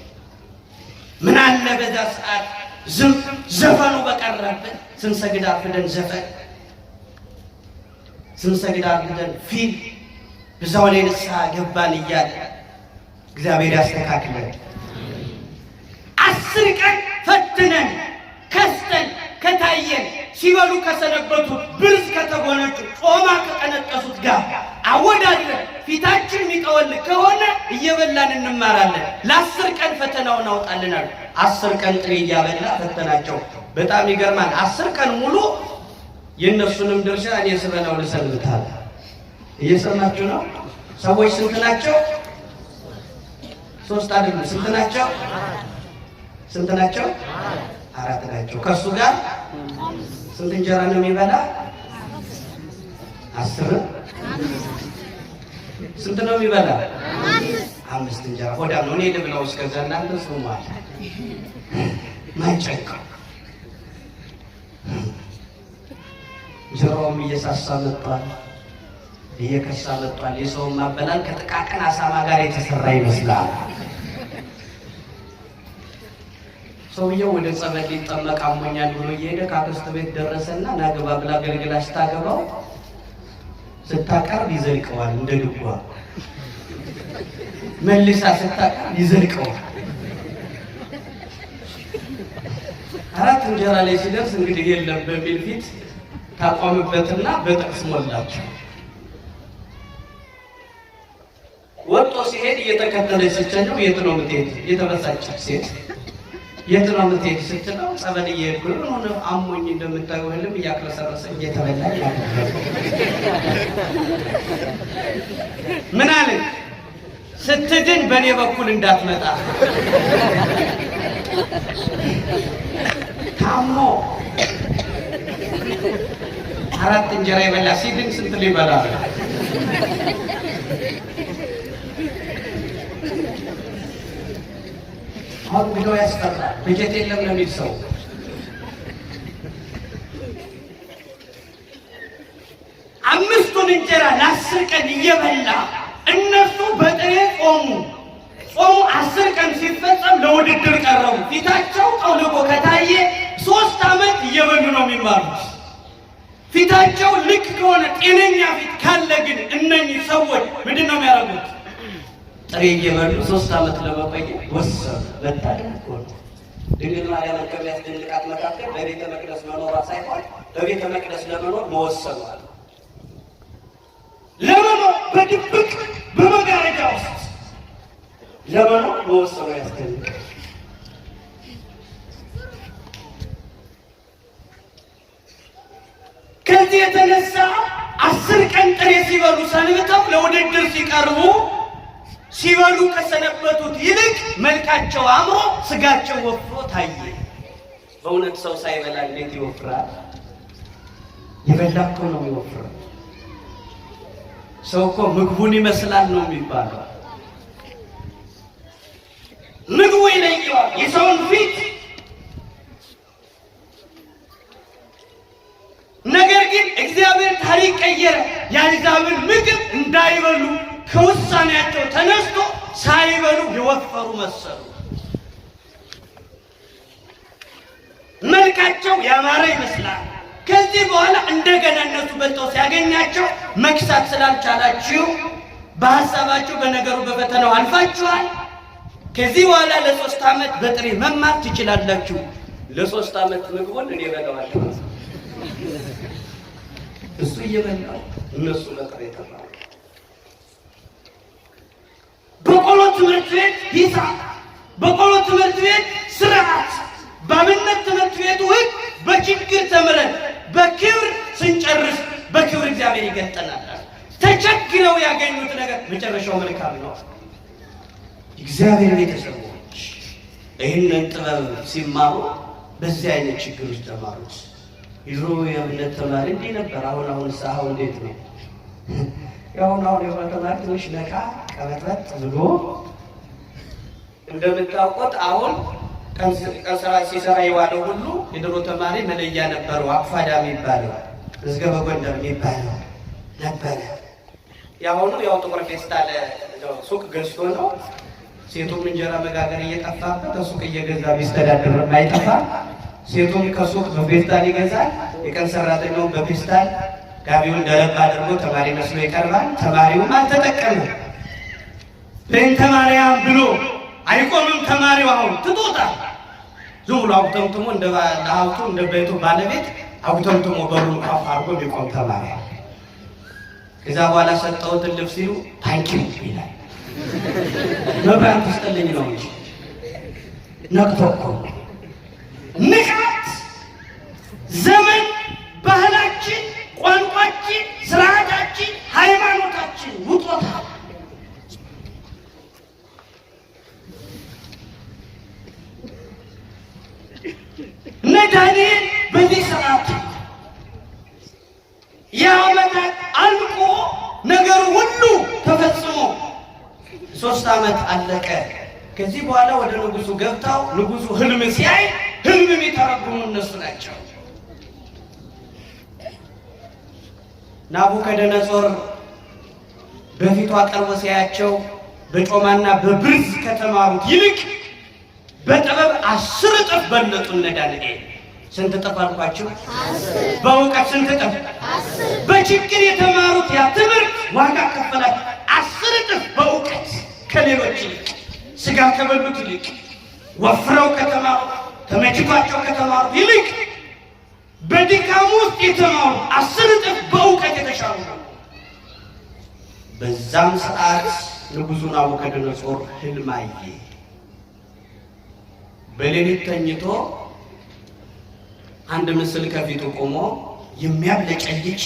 ምን አለ በዛ ሰዓት ዘፈኑ በቀረብን። ስንሰግድ አርፍደን ዘፈን፣ ስንሰግድ አርፍደን ፊልም፣ በዛው ላይ ንስሐ ገባን እያለ እግዚአብሔር ያስተካክለን። 10 ቀን ፈትነን ከስተን ከታየን ሲበሉ ከሰነበቱት ብርዝ ከተጎነጩ ጮማ ከቀነጠሱት ጋር አወዳድረን ፊታችን የሚጠወል ከሆነ እየበላን እንማራለን። ለ10 ቀን ፈተናውን አውጣልናል። 10 ቀን ጥሬ እያበላ ፈተናቸው። በጣም ይገርማል። 10 ቀን ሙሉ የእነሱንም ድርሻ እኔ ስበላው ልሰልታል። እየሰማችሁ ነው? ሰዎች ስንት ናቸው? 3 አይደሉም። ስንት ናቸው? ስንት ናቸው? 4 ናቸው። ከሱ ጋር ስንት እንጀራ ነው የሚበላ? 10። ስንት ነው የሚበላ? 5 እንጀራ። ሆዳም ነው። እኔ ልብላው እስከዛ እናንተ ስሙማል ማይጨንቀው እንጀራውም እየሳሳ መጥቷል፣ እየከሳ መጥቷል። የሰውን ማበላል ከጥቃቅን አሳማ ጋር የተሰራ ይመስላል። ሰውየው ወደ ጸበል ሊጠመቅ አሞኛል ብሎ እየሄደ ከአክስት ቤት ደረሰና ናግባ ብላ ገልግላ ስታገባው ስታቀርብ ይዘልቀዋል። እንደ ድጓ መልሳ ስታቀርብ ይዘልቀዋል። 4 እንጀራ ላይ ሲደርስ እንግዲህ የለም በሚል ፊት ታቋምበትና በጥቅስ ሞላቸው። ወጥቶ ሲሄድ እየተከተለች ስትለው የት ነው የምትሄድ? የተበሳጨች ሴት የት ነው የምትሄድ ስትለው ጸበል እየሄድኩ ነው፣ አሞኝ እንደምታየው ህልም እያክለሰረሰ እየተበላ ምን አለ? ስትድን በእኔ በኩል እንዳትመጣ። ታሞ 4 እንጀራ ይበላ ሲድን ስንት ሊበላ? አሁን ብለው ያስፈራል። በጀት የለም ነው የሚል ሰው አምስቱን እንጀራ ለ10 ቀን እየበላ እነሱ በጥሬ ጾሙ። ጾሙ 10 ቀን ሲፈጸም ለውድድር ቀረቡ። ፊታቸው ጠውልጎ ከታየ 3 ዓመት እየበሉ ነው የሚማሩት። ፊታቸው ልክ ከሆነ ጤነኛ ፊት ካለ ግን እነኚህ ሰዎች ምንድን ነው የሚያደርጉት? ጥሬ እየበሉ 3 ዓመት ለመቆየት ወሰኑ። መታደል እኮ ነው። ድንግል ማርያም ከሚያስደንቃት መካከል በቤተ መቅደስ መኖሯ ሳይሆን በቤተ መቅደስ ለመኖር መወሰኗ። ለመኖር በድብቅ በመጋረጃ ውስጥ ለመኖር መወሰኗ ያስደንቃል። ከዚህ የተነሳ 10 ቀን ጥሬ ሲበሉ ሰንብተው ለውድድር ሲቀርቡ ሲበሉ ከሰነበቱት ይልቅ መልካቸው አምሮ ስጋቸው ወፍሮ ታየ። በእውነት ሰው ሳይበላ እንዴት ይወፍራል? የበላ እኮ ነው የሚወፍረው። ሰው እኮ ምግቡን ይመስላል ነው የሚባለው። ምግቡ ይለየዋል የሰውን ፊት። ነገር ግን እግዚአብሔር ታሪክ ቀየረ። የአሕዛብን ምግብ እንዳይበሉ ከውሳኔያቸው ተነስቶ ሳይበሉ የወፈሩ መሰሉ። መልካቸው ያማረ ይመስላል። ከዚህ በኋላ እንደገና እነሱ በልተው ሲያገኛቸው መክሳት ስላልቻላችሁ በሐሳባችሁ በነገሩ በፈተናው አልፋችኋል። ከዚህ በኋላ ለ3 ዓመት በጥሬ መማር ትችላላችሁ። ለ3 ዓመት ምግቡን እኔ በለዋለሁ። እሱ እየበላው እነሱ በጥሬ ተማሩ። በቆሎ ትምህርት ቤት ሂሳብ፣ በቆሎ ትምህርት ቤት ስርዓት፣ በአብነት ትምህርት ቤቱ ሕግ በችግር ተምረን በክብር ስንጨርስ በክብር እግዚአብሔር ይገጠናል። ተቸግረው ያገኙት ነገር መጨረሻው መልካም ነው። እግዚአብሔር ቤተሰቦች ይህንን ጥበብ ሲማሩ በዚህ አይነት ችግር ውስጥ ተማሩት። ይዞ የእምነት ተማሪ እንዲህ ነበር። አሁን ሳው እንዴት ነው? አሁን የሆነ ተማሪ ትንሽ ነቃ ቀበጥበጥ ብሎ እንደምታውቁት አሁን ቀን ስራ ሲሰራ የዋለው ሁሉ የድሮ ተማሪ መለያ ነበረው። አፋዳ የሚባለው እዝገበ ጎንደር የሚባለው ነበረ። ያሁኑ ያው ጥቁር ፌስታል ሱቅ ገዝቶ ነው። ሴቱም እንጀራ መጋገር እየጠፋበት ሱቅ እየገዛ ቢስተዳደር አይጠፋ። ሴቱም ከሱቅ በፌስታል ይገዛል። የቀን ሰራተኛው በፌስታል ጋቢውን ደረብ አድርጎ ተማሪ መስሎ ይቀርባል። ተማሪውም አልተጠቀመም። በእንተ ማርያም ብሎ አይቆምም ተማሪው። አሁን ትቶታል። ዝም ብሎ አውተምትሞ እንደ ሀብቱ እንደ ቤቱ ባለቤት አውተምትሞ በሩን ካፍ አድርጎ ቢቆም ተማሪ። ከዛ በኋላ ሰጠሁትን ልብስ ሲሉ ታንኪው ይላል። መብራት ትስጥልኝ ነው እንጂ ነቅቶ እኮ ንቃት። ዘመን ባህላችን፣ ቋንቋችን፣ ስርዓታችን፣ ሃይማኖታችን ውጦታል። እነ ዳንኤል በዚህ ሰዓት የዓመታት አልቆ ነገሩ ሁሉ ተፈጽሞ 3 ዓመት አለቀ። ከዚህ በኋላ ወደ ንጉሱ ገብተው ንጉሱ ህልም ሲያይ ህልም የሚተረጉሙ እነሱ ናቸው። ናቡከደነጾር በፊቱ አቀርቦ ሲያያቸው በጮማና በብርዝ ከተማሩት ይልቅ በጥበብ 10 እጥፍ በለጡ እነ ዳንኤል። ስንት እጥፍ አልኳቸው? 10። በእውቀት ስንት እጥፍ? 10። በችግር የተማሩት ያ ትምህርት ዋጋ ከፈላቸው 10 እጥፍ በእውቀት ከሌሎች ይልቅ፣ ስጋ ከበሉት ይልቅ፣ ወፍረው ከተማሩት ተመችቷቸው ከተማሩት ይልቅ በድካም ውስጥ የተማሩ 10 እጥፍ በእውቀት የተሻሉ ነው። በዛም ሰዓት ንጉሡ ናቡከደነጾር ህልም አየ። በሌሊት ተኝቶ አንድ ምስል ከፊቱ ቆሞ የሚያብለጨልጭ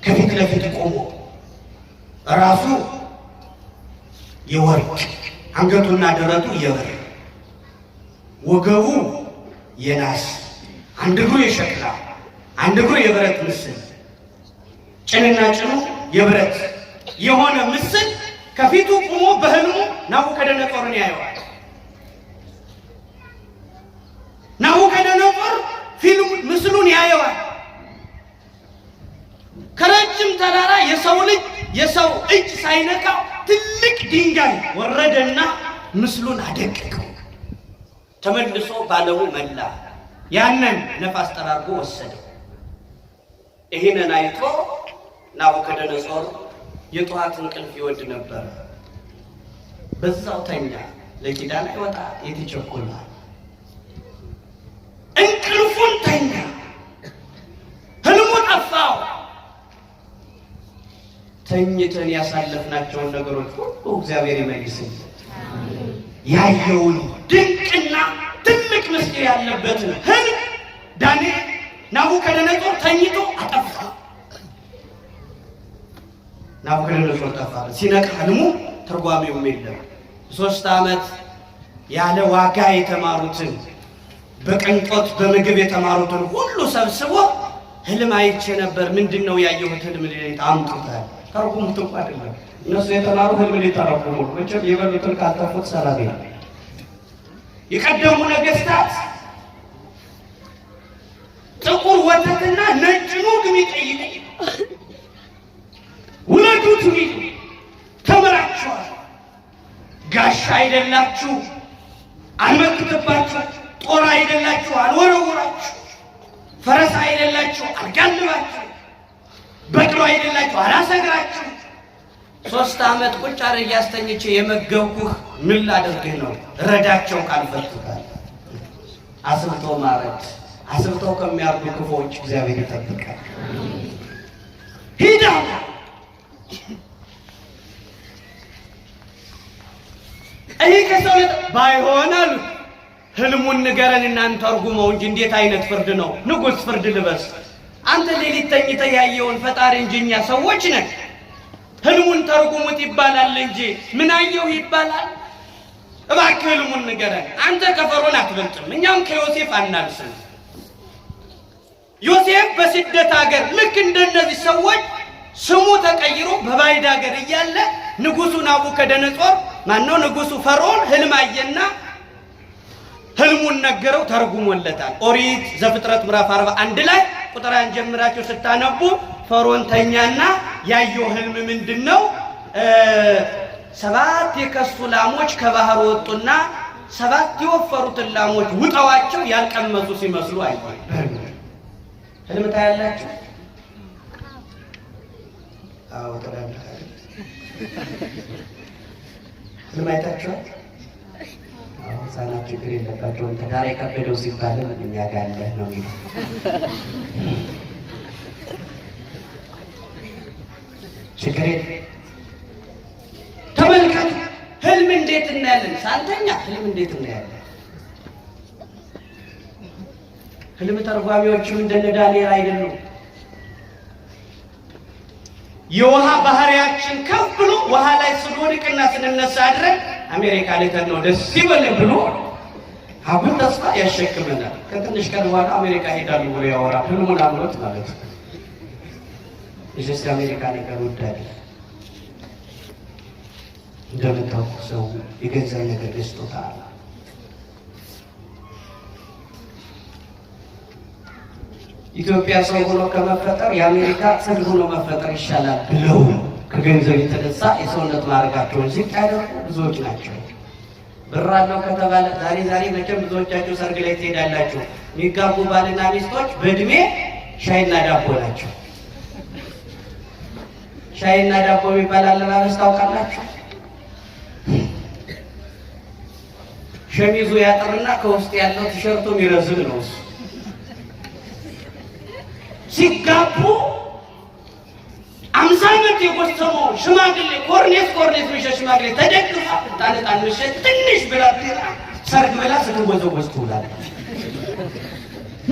ከፊት ለፊት ቆሞ ራሱ የወርቅ አንገቱና ደረቱ የብር ወገቡ የናስ አንድ እግሩ የሸክላ አንድ እግሩ የብረት ምስል ጭንና ጭኑ የብረት የሆነ ምስል ከፊቱ ቆሞ በህልሙ ናቡከደነጾርን ያየዋል። ናቡከደነጾር ምስሉን ያየዋል። ከረጅም ተራራ የሰው እጅ ሳይነካው ትልቅ ድንጋይ ወረደና ምስሉን አደቀቀው። ተመልሶ ባለው መላ ያንን ነፋስ ጠራርጎ ወሰደው። ይህንን አይቶ ናቡከደነጾር የጠዋት እንቅልፍ ይወድ ነበር። በዛው ተኛ። ለኪዳን አይወጣ የት ይቸኩላል? እንቅልፉን ተኛ። ህልሙ ጠፋው። ተኝተን ያሳለፍናቸውን ነገሮች ሁሉ እግዚአብሔር ይመልስልን። ያየውን ድንቅና ትልቅ ምስጢር ያለበትን ህልም ዳንኤል ናቡከደነጾር ተኝቶ አጠፋ። ናቡከደነጾር ጠፋ። ሲነቃ ህልሙ ትርጓሜውም የለም። 3 ዓመት ያለ ዋጋ የተማሩትን በቅንጦት በምግብ የተማሩትን ሁሉ ሰብስቦ ህልም አይቼ ነበር፣ ምንድነው ያየሁት ህልም ሌሊት አምጡታል። ተርጉሙት እንኳን አይደለም እነሱ የተማሩ ህልም ሊተረጉሙ መቼም የበሉትን ካልተፉት ሰላም የለም። የቀደሙ ነገስታት ጥቁር ወተትና ነጭ ኑግ የሚጠይቁ ውለዱት ሚሉ ተምራችኋል። ጋሻ አይደላችሁ አልመክትባችሁ፣ ጦር አይደላችሁ አልወረወራችሁ፣ ፈረስ አይደላችሁ አልጋልባችሁ፣ በቅሎ አይደላችሁ አላሰግራችሁ። 3 ዓመት ቁጭ አድርጌ አስተኝቼ የመገብኩህ ምን ላደርግህ ነው? ረዳቸው ካልፈቱታል። አስብቶ ማረድ አስብተው ከሚያርዱ ክፉዎች እግዚአብሔር ይጠብቃል። ሂዳ ይህ ከሰው ባይሆን አሉ ህልሙን ንገረን እናንተ ተርጉመው እንጂ እንዴት አይነት ፍርድ ነው? ንጉሥ ፍርድ ልበስ። አንተ ሌሊት ተኝተህ ያየውን ፈጣሪ እንጂ እኛ ሰዎች ነን። ህልሙን ተርጉሙት ይባላል እንጂ ምን አየው ይባላል? እባክህ ህልሙን ንገረን። አንተ ከፈርዖን አትበልጥም፣ እኛም ከዮሴፍ አናንስም። ዮሴፍ በስደት ሀገር ልክ እንደነዚህ ሰዎች ስሙ ተቀይሮ በባዕድ ሀገር እያለ ንጉሡ ናቡከደነጾር ማነው ንጉሡ ፈርዖን ህልም አየና ህልሙን ነገረው፣ ተርጉሞለታል። ኦሪት ዘፍጥረት ምዕራፍ 41 ላይ ቁጥር 1 ጀምራችሁ ስታነቡ ፈርዖን ተኛና ያየው ህልም ምንድነው? 7 የከሱ ላሞች ከባህር ወጡና 7 የወፈሩትን ላሞች ውጠዋቸው ያልቀመሱ ሲመስሉ አየ። ህልም ታያላችሁ። አዎ ትላለህ። ለማይታቸው ህፃናት ችግር የለባቸውም። ትዳር የከበደው ሲባልም እኛ ጋር አለ ነው የሚለው። ችግር የለም። ተመልከቱ፣ ህልም እንዴት እናያለን? ሳንተኛ ህልም እንዴት እናያለን? ህልም ተርጓሚዎችም እንደነ ዳንኤል አይደሉም። የውሃ ባህሪያችን ከፍ ብሎ ውሃ ላይ ስንወድቅና ስንነሳ አድረን አሜሪካ ላይ ነው ደስ ይበለን ብሎ አሁን ተስፋ ያሸክመናል። ከትንሽ ቀን በኋላ አሜሪካ ሄዳሉ ብሎ ያወራል። ህልሙን አምሮት ማለት ነው። እዚህ አሜሪካ ነገር ወዳድ እንደምታውቁ ሰው የገንዘብ ነገር ገዝቶታል። ኢትዮጵያ ሰው ሆኖ ከመፈጠር የአሜሪካ ሰው ሆኖ መፈጠር ይሻላል ብለው ከገንዘብ የተነሳ የሰውነት ማድረጋቸውን ዝቅ ያደረጉ ብዙዎች ናቸው። ብር አለው ከተባለ ዛሬ መቼም ብዙዎቻችሁ ሰርግ ላይ ትሄዳላችሁ። የሚጋቡ ባልና ሚስቶች በእድሜ ሻይና ዳቦ ናቸው። ሻይና ዳቦ የሚባል አለባበስ ታውቃላችሁ? ሸሚዙ ያጥርና ከውስጥ ያለው ቲሸርቱ የሚረዝም ነው። ሲጋቡ 50 ዓመት የጎሰመው ሽማግሌ ኮርኔስ ሚሸ ሽማግሌ ተደግፋ ጣንጣን ምሸ ትንሽ ብላቴና ሰርግ ብላ ስትወዘወዝ ትውላለች።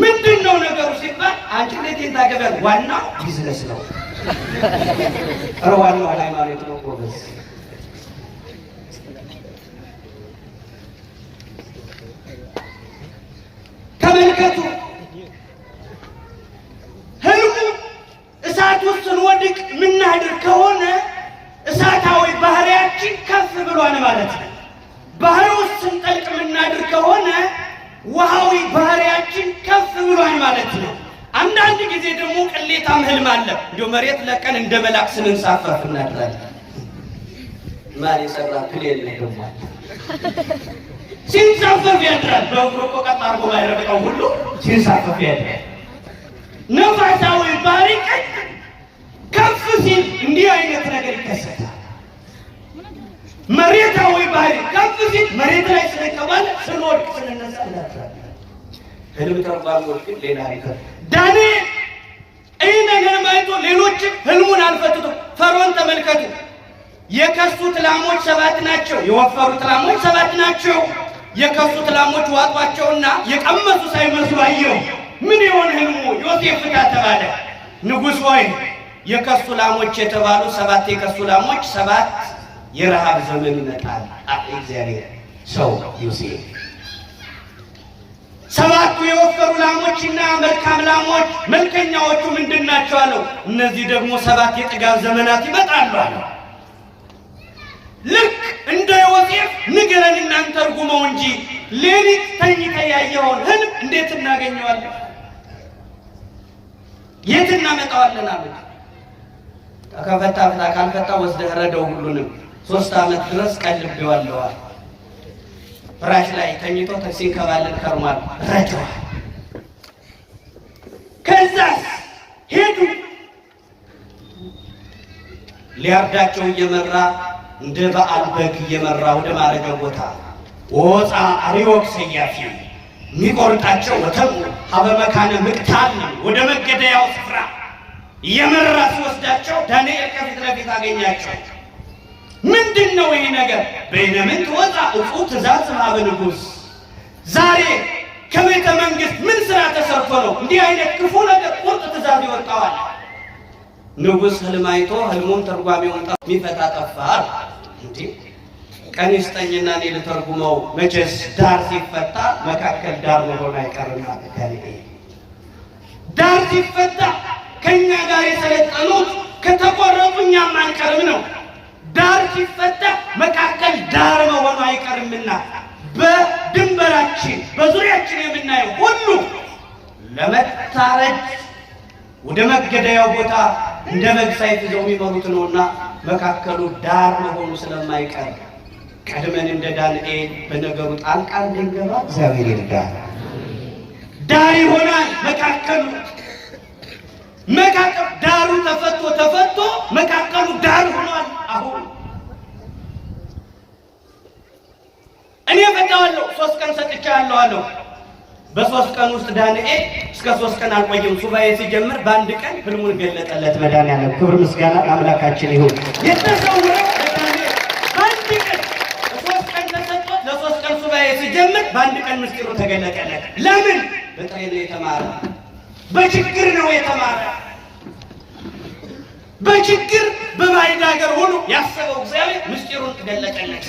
ምንድን ነው ነገሩ ሲባል አንቺ ለቴን ታገቢያለሽ። ዋናው ቢዝነስ ነው። ዋናው ሃይማኖት ነው። ጎበዝ ተመልከቱ። እሳት ውስጥ ስንወድቅ ምናድር ከሆነ እሳታዊ ባህሪያችን ከፍ ብሏል ማለት ነው። ባህር ውስጥ ስንጠልቅ ምናድር ከሆነ ውሃዊ ባህሪያችን ከፍ ብሏል ማለት ነው። አንዳንድ ጊዜ ደግሞ ቅሌታም ህልም አለ። እንዲሁ መሬት ለቀን እንደ መላክ ስንንሳፈፍ እናድራለን። ማን የሰራ ፕሌን ነው ደግሞ ሲንሳፈፍ ያድራል። በእግሩ ቀጥ አድርጎ ባይረግጠው ሁሉ ሲንሳፈፍ ያድራል። ነፋሳዊ ባህሪ ከፍ ሲል እንዲህ አይነት ነገር ይከሰታል። መሬታዊ ባህሪ ከፍ ሲል መሬት ላይ ስለተባለ ስንወድቅ ስንነሳ እናድራለን። ህልም ተርጓሚዎች ግን ሌላ አይነት ዳንኤል ይህ ነገር ማይቶ ሌሎችም ህልሙን አልፈቱትም። ፈርዖን ተመልከቱ፣ የከሱት ላሞች 7 ናቸው፣ የወፈሩት ላሞች 7 ናቸው። የከሱት ላሞች ዋጧቸውና የቀመሱ ሳይመስሉ አየው። ምን ይሆን ህልሙ? ዮሴፍ ተባለ። ንጉሥ ሆይ የከሱ ላሞች የተባሉ 7 የከሱ ላሞች 7 የረሃብ ዘመን ይመጣል። እግዚአብሔር ሰው ዮሴፍ 7ቱ የወፈሩ ላሞችና መልካም ላሞች መልከኛዎቹ ምንድን ናቸው አለው። እነዚህ ደግሞ 7 የጥጋብ ዘመናት ይመጣሉ አለው። ልክ እንደ ዮሴፍ ንገረን እናንተ ተርጉመው እንጂ ሌሊት ተኝተህ ያየኸውን ህልም እንዴት እናገኘዋለን? የት እናመጣዋለን አሉት። ከፈታ ካልፈታ ወስደህ ረደው ሁሉንም 3 ዓመት ድረስ ቀልቤዋለዋል። ፍራሽ ላይ ተኝቶ ሲንከባለል ከርሟል። ረደዋል። ከዛስ ሄዱ። ሊያርዳቸው እየመራ እንደ በዓል በግ እየመራ ወደ ማረጃው ቦታ ወፃ አሪዮክ ሰያፊ የሚቆርጣቸው ወተሙ ሀበመካነ ምቅታል ወደ መገደያው ስፍራ እየመራ ሲወስዳቸው ዳንኤል ከፊት ለፊት አገኛቸው። ምንድን ነው ይሄ ነገር? በይነምን ወፃ እፉ ትእዛዝ ሀበ ንጉሥ፣ ዛሬ ከቤተ መንግስት ምን ስራ ተሰርቶ ነው እንዲህ አይነት ክፉ ነገር ቁርጥ ትእዛዝ ይወጣዋል? ንጉሥ ህልም አይቶ ህልሙን ተርጓሚውን የሚፈታ ጠፋ። እንዴ ቀን ይስጠኝና እኔ ልተርጉመው። መቼስ ዳር ሲፈታ መካከል ዳር መሆን አይቀርም። ዳር ሲፈታ ከኛ ጋር የሰለጠኑት ከተቆረጡ እኛም አንቀርም ነው። ዳር ሲፈታ መካከል ዳር መሆኑ አይቀርምና በድንበራችን በዙሪያችን የምናየው ሁሉ ለመታረድ ወደ መገደያው ቦታ እንደ በግ ሰይፍ ይዘው የሚመሩት ነውና መካከሉ ዳር መሆኑ ስለማይቀር ቀድመን እንደ ዳንኤል በነገሩ ጣልቃ እንድንገባ እግዚአብሔር ይርዳል። ዳር ይሆናል መካከሉ። መካከል ዳሩ ተፈቶ መካከሉ ዳር ሆኗል። አሁን እኔ ፈታዋለሁ 3 ቀን ሰጥቻለሁ አለው። በ3 ቀን ውስጥ ዳንኤል እስከ 3 ቀን አልቆየም። ሱባኤ ሲጀምር በአንድ ቀን ህልሙን ገለጠለት መድኃኒዓለም። ክብር ምስጋና አምላካችን ይሁን። የተሰወረው ዳንኤል በአንድ ቀን 3 ቀን ተሰጥቶ ለ3 ቀን ሱባኤ ሲጀምር በአንድ ቀን ምስጢሩ ተገለጠለት። ለምን? በጥሬ ነው የተማረ፣ በችግር ነው የተማረ። በችግር በባዕድ ሀገር ሆኖ ያሰበው እግዚአብሔር ምስጢሩን ገለጠለት።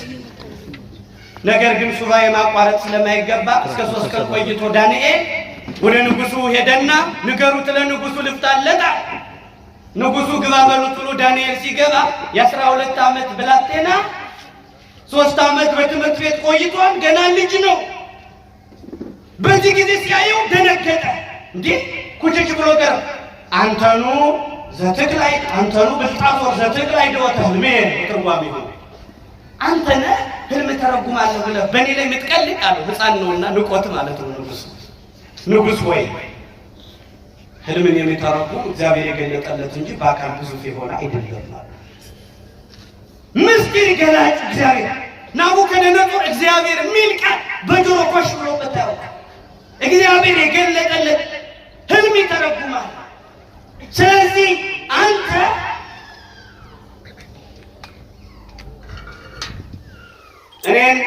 ነገር ግን ሱባኤ ማቋረጥ ስለማይገባ እስከ 3 ቀን ቆይቶ ዳንኤል ወደ ንጉሱ ሄደና ንገሩት ለንጉሱ ልፍታለታ። ንጉሱ ግባ በሉት ብሎ ዳንኤል ሲገባ የ12 ዓመት ብላቴና 3 ዓመት በትምህርት ቤት ቆይቷል። ገና ልጅ ነው። በዚህ ጊዜ ሲያየው ደነገጠ። እንዴ ኩችች ብሎ ቀረ። አንተኑ ዘትክላይ አንተኑ ብልጣፎር ዘትክላይ ደወተ ህልሜ ትርጓሜ ነው። አንተነ ህልም ተረጉማለሁ ብለህ በእኔ ላይ የምትቀልድ አለው። ሕፃን ነውና ንቆት ማለት ነው። ንጉሥ ሆይ ህልምን የሚተረጉም እግዚአብሔር የገለጠለት እንጂ በአካል ግዙፍ የሆነ አይደለም። ምስጢር ገላጭ እግዚአብሔር ናቡከደነፆር እግዚአብሔር የሚል ቃል በጆሮ ኮሽ ብሎበት ያውቃል። እግዚአብሔር የገለጠለት ህልም ይተረጉማል። ስለዚህ አንተ እኔን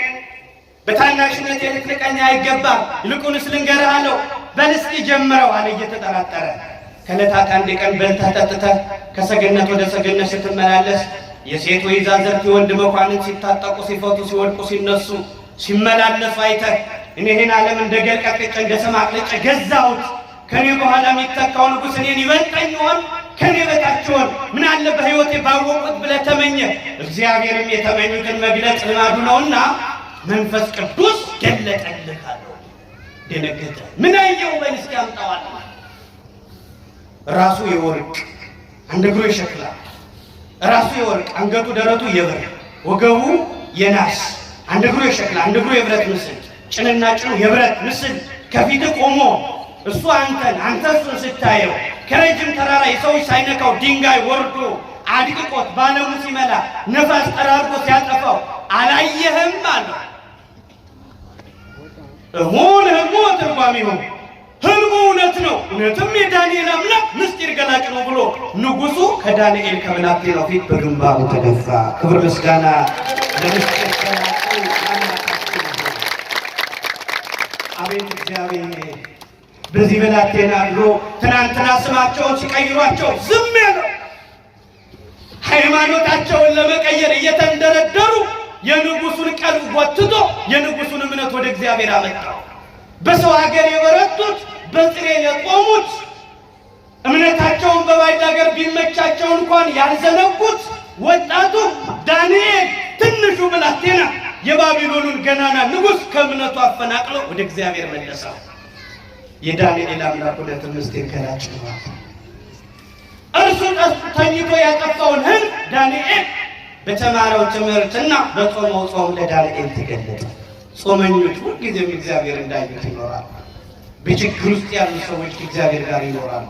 በታናሽነት ልትንቀኝ አይገባም፣ ይልቁንስ ልንገርህ አለው። በል እስኪ ጀምረው አለ እየተጠራጠረ። ከዕለታት አንድ ቀን በልተህ ጠጥተህ ከሰገነት ወደ ሰገነት ስትመላለስ የሴት ወይዛዝርት የወንድ መኳንንት ሲታጠቁ ሲፈቱ ሲወድቁ ሲነሱ ሲመላለሱ አይተህ እኔ ይህን ዓለም እንደ ገል ቀጥቅጬ እንደ ሰም አቅልጬ ገዛሁት፣ ከኔ በኋላ የሚተካው ንጉሥ እኔን ይበልጠኝ ይሆን ከኔ በታች ይሆን ምን አለ በሕይወቴ ባወቁት ብለህ ተመኘህ። እግዚአብሔርም የተመኙትን መግለጽ ልማዱ ነውና መንፈስ ቅዱስ ገለጠልህ አለው። ደነገጠ። ምን አየው? በል እስኪ አምጣዋል። ራሱ የወርቅ አንድ እግሩ የሸክላ ራሱ የወርቅ አንገቱ ደረቱ የብር ወገቡ የናስ አንድ እግሩ የሸክላ አንድ እግሩ የብረት ምስል ጭንና ጭኑ የብረት ምስል ከፊት ቆሞ እሱ አንተ እሱን ስታየው ከረጅም ተራራ የሰው ሳይነካው ድንጋይ ወርዶ አድቅቆት ባለሙ ሲመላ ነፋስ ጠራርጎ ሲያጠፋው አላየህም አለ። እሞን ትርጓሜው ህልሙ እውነት ነው፣ እውነትም የዳንኤል አምላክ ምስጢር ገላጭ ነው ብሎ ንጉሱ ከዳንኤል ከብላቴናው ፊት በግንባሩ ተደፋ። ክብር ምስጋና ለምስጢር ገላጭ አምላካችን። አቤት እግዚአብሔር በዚህ ብላቴና ብሎ ትናንትና ስማቸውን ሲቀይሯቸው ዝም ያለው ሃይማኖታቸውን ለመቀየር እየተንደረደሩ የንጉሱን ቀልብ ጎትቶ የንጉሱን እምነት ወደ እግዚአብሔር አመጣው። በሰው ሀገር የበረቱት በጥሬ የቆሙት እምነታቸውን በባዕድ ሀገር ቢመቻቸው እንኳን ያልዘነጉት ወጣቱ ዳንኤል ትንሹ ብላቴና የባቢሎኑን ገናና ንጉሥ ከእምነቱ አፈናቅሎ ወደ እግዚአብሔር መለሰው። የዳንኤል አምላክ ሁለት ምስጢር ገላጭ ነው። እርሱ ተኝቶ ያጠፋውን ህልም ዳንኤል በተማረው ትምህርትና በጾመው ጾም ለዳንኤል ተገለጠ። ጾመኞች ሁልጊዜም እግዚአብሔር እንዳዩት ይኖራሉ። በችግር ውስጥ ያሉ ሰዎች ከእግዚአብሔር ጋር ይኖራሉ።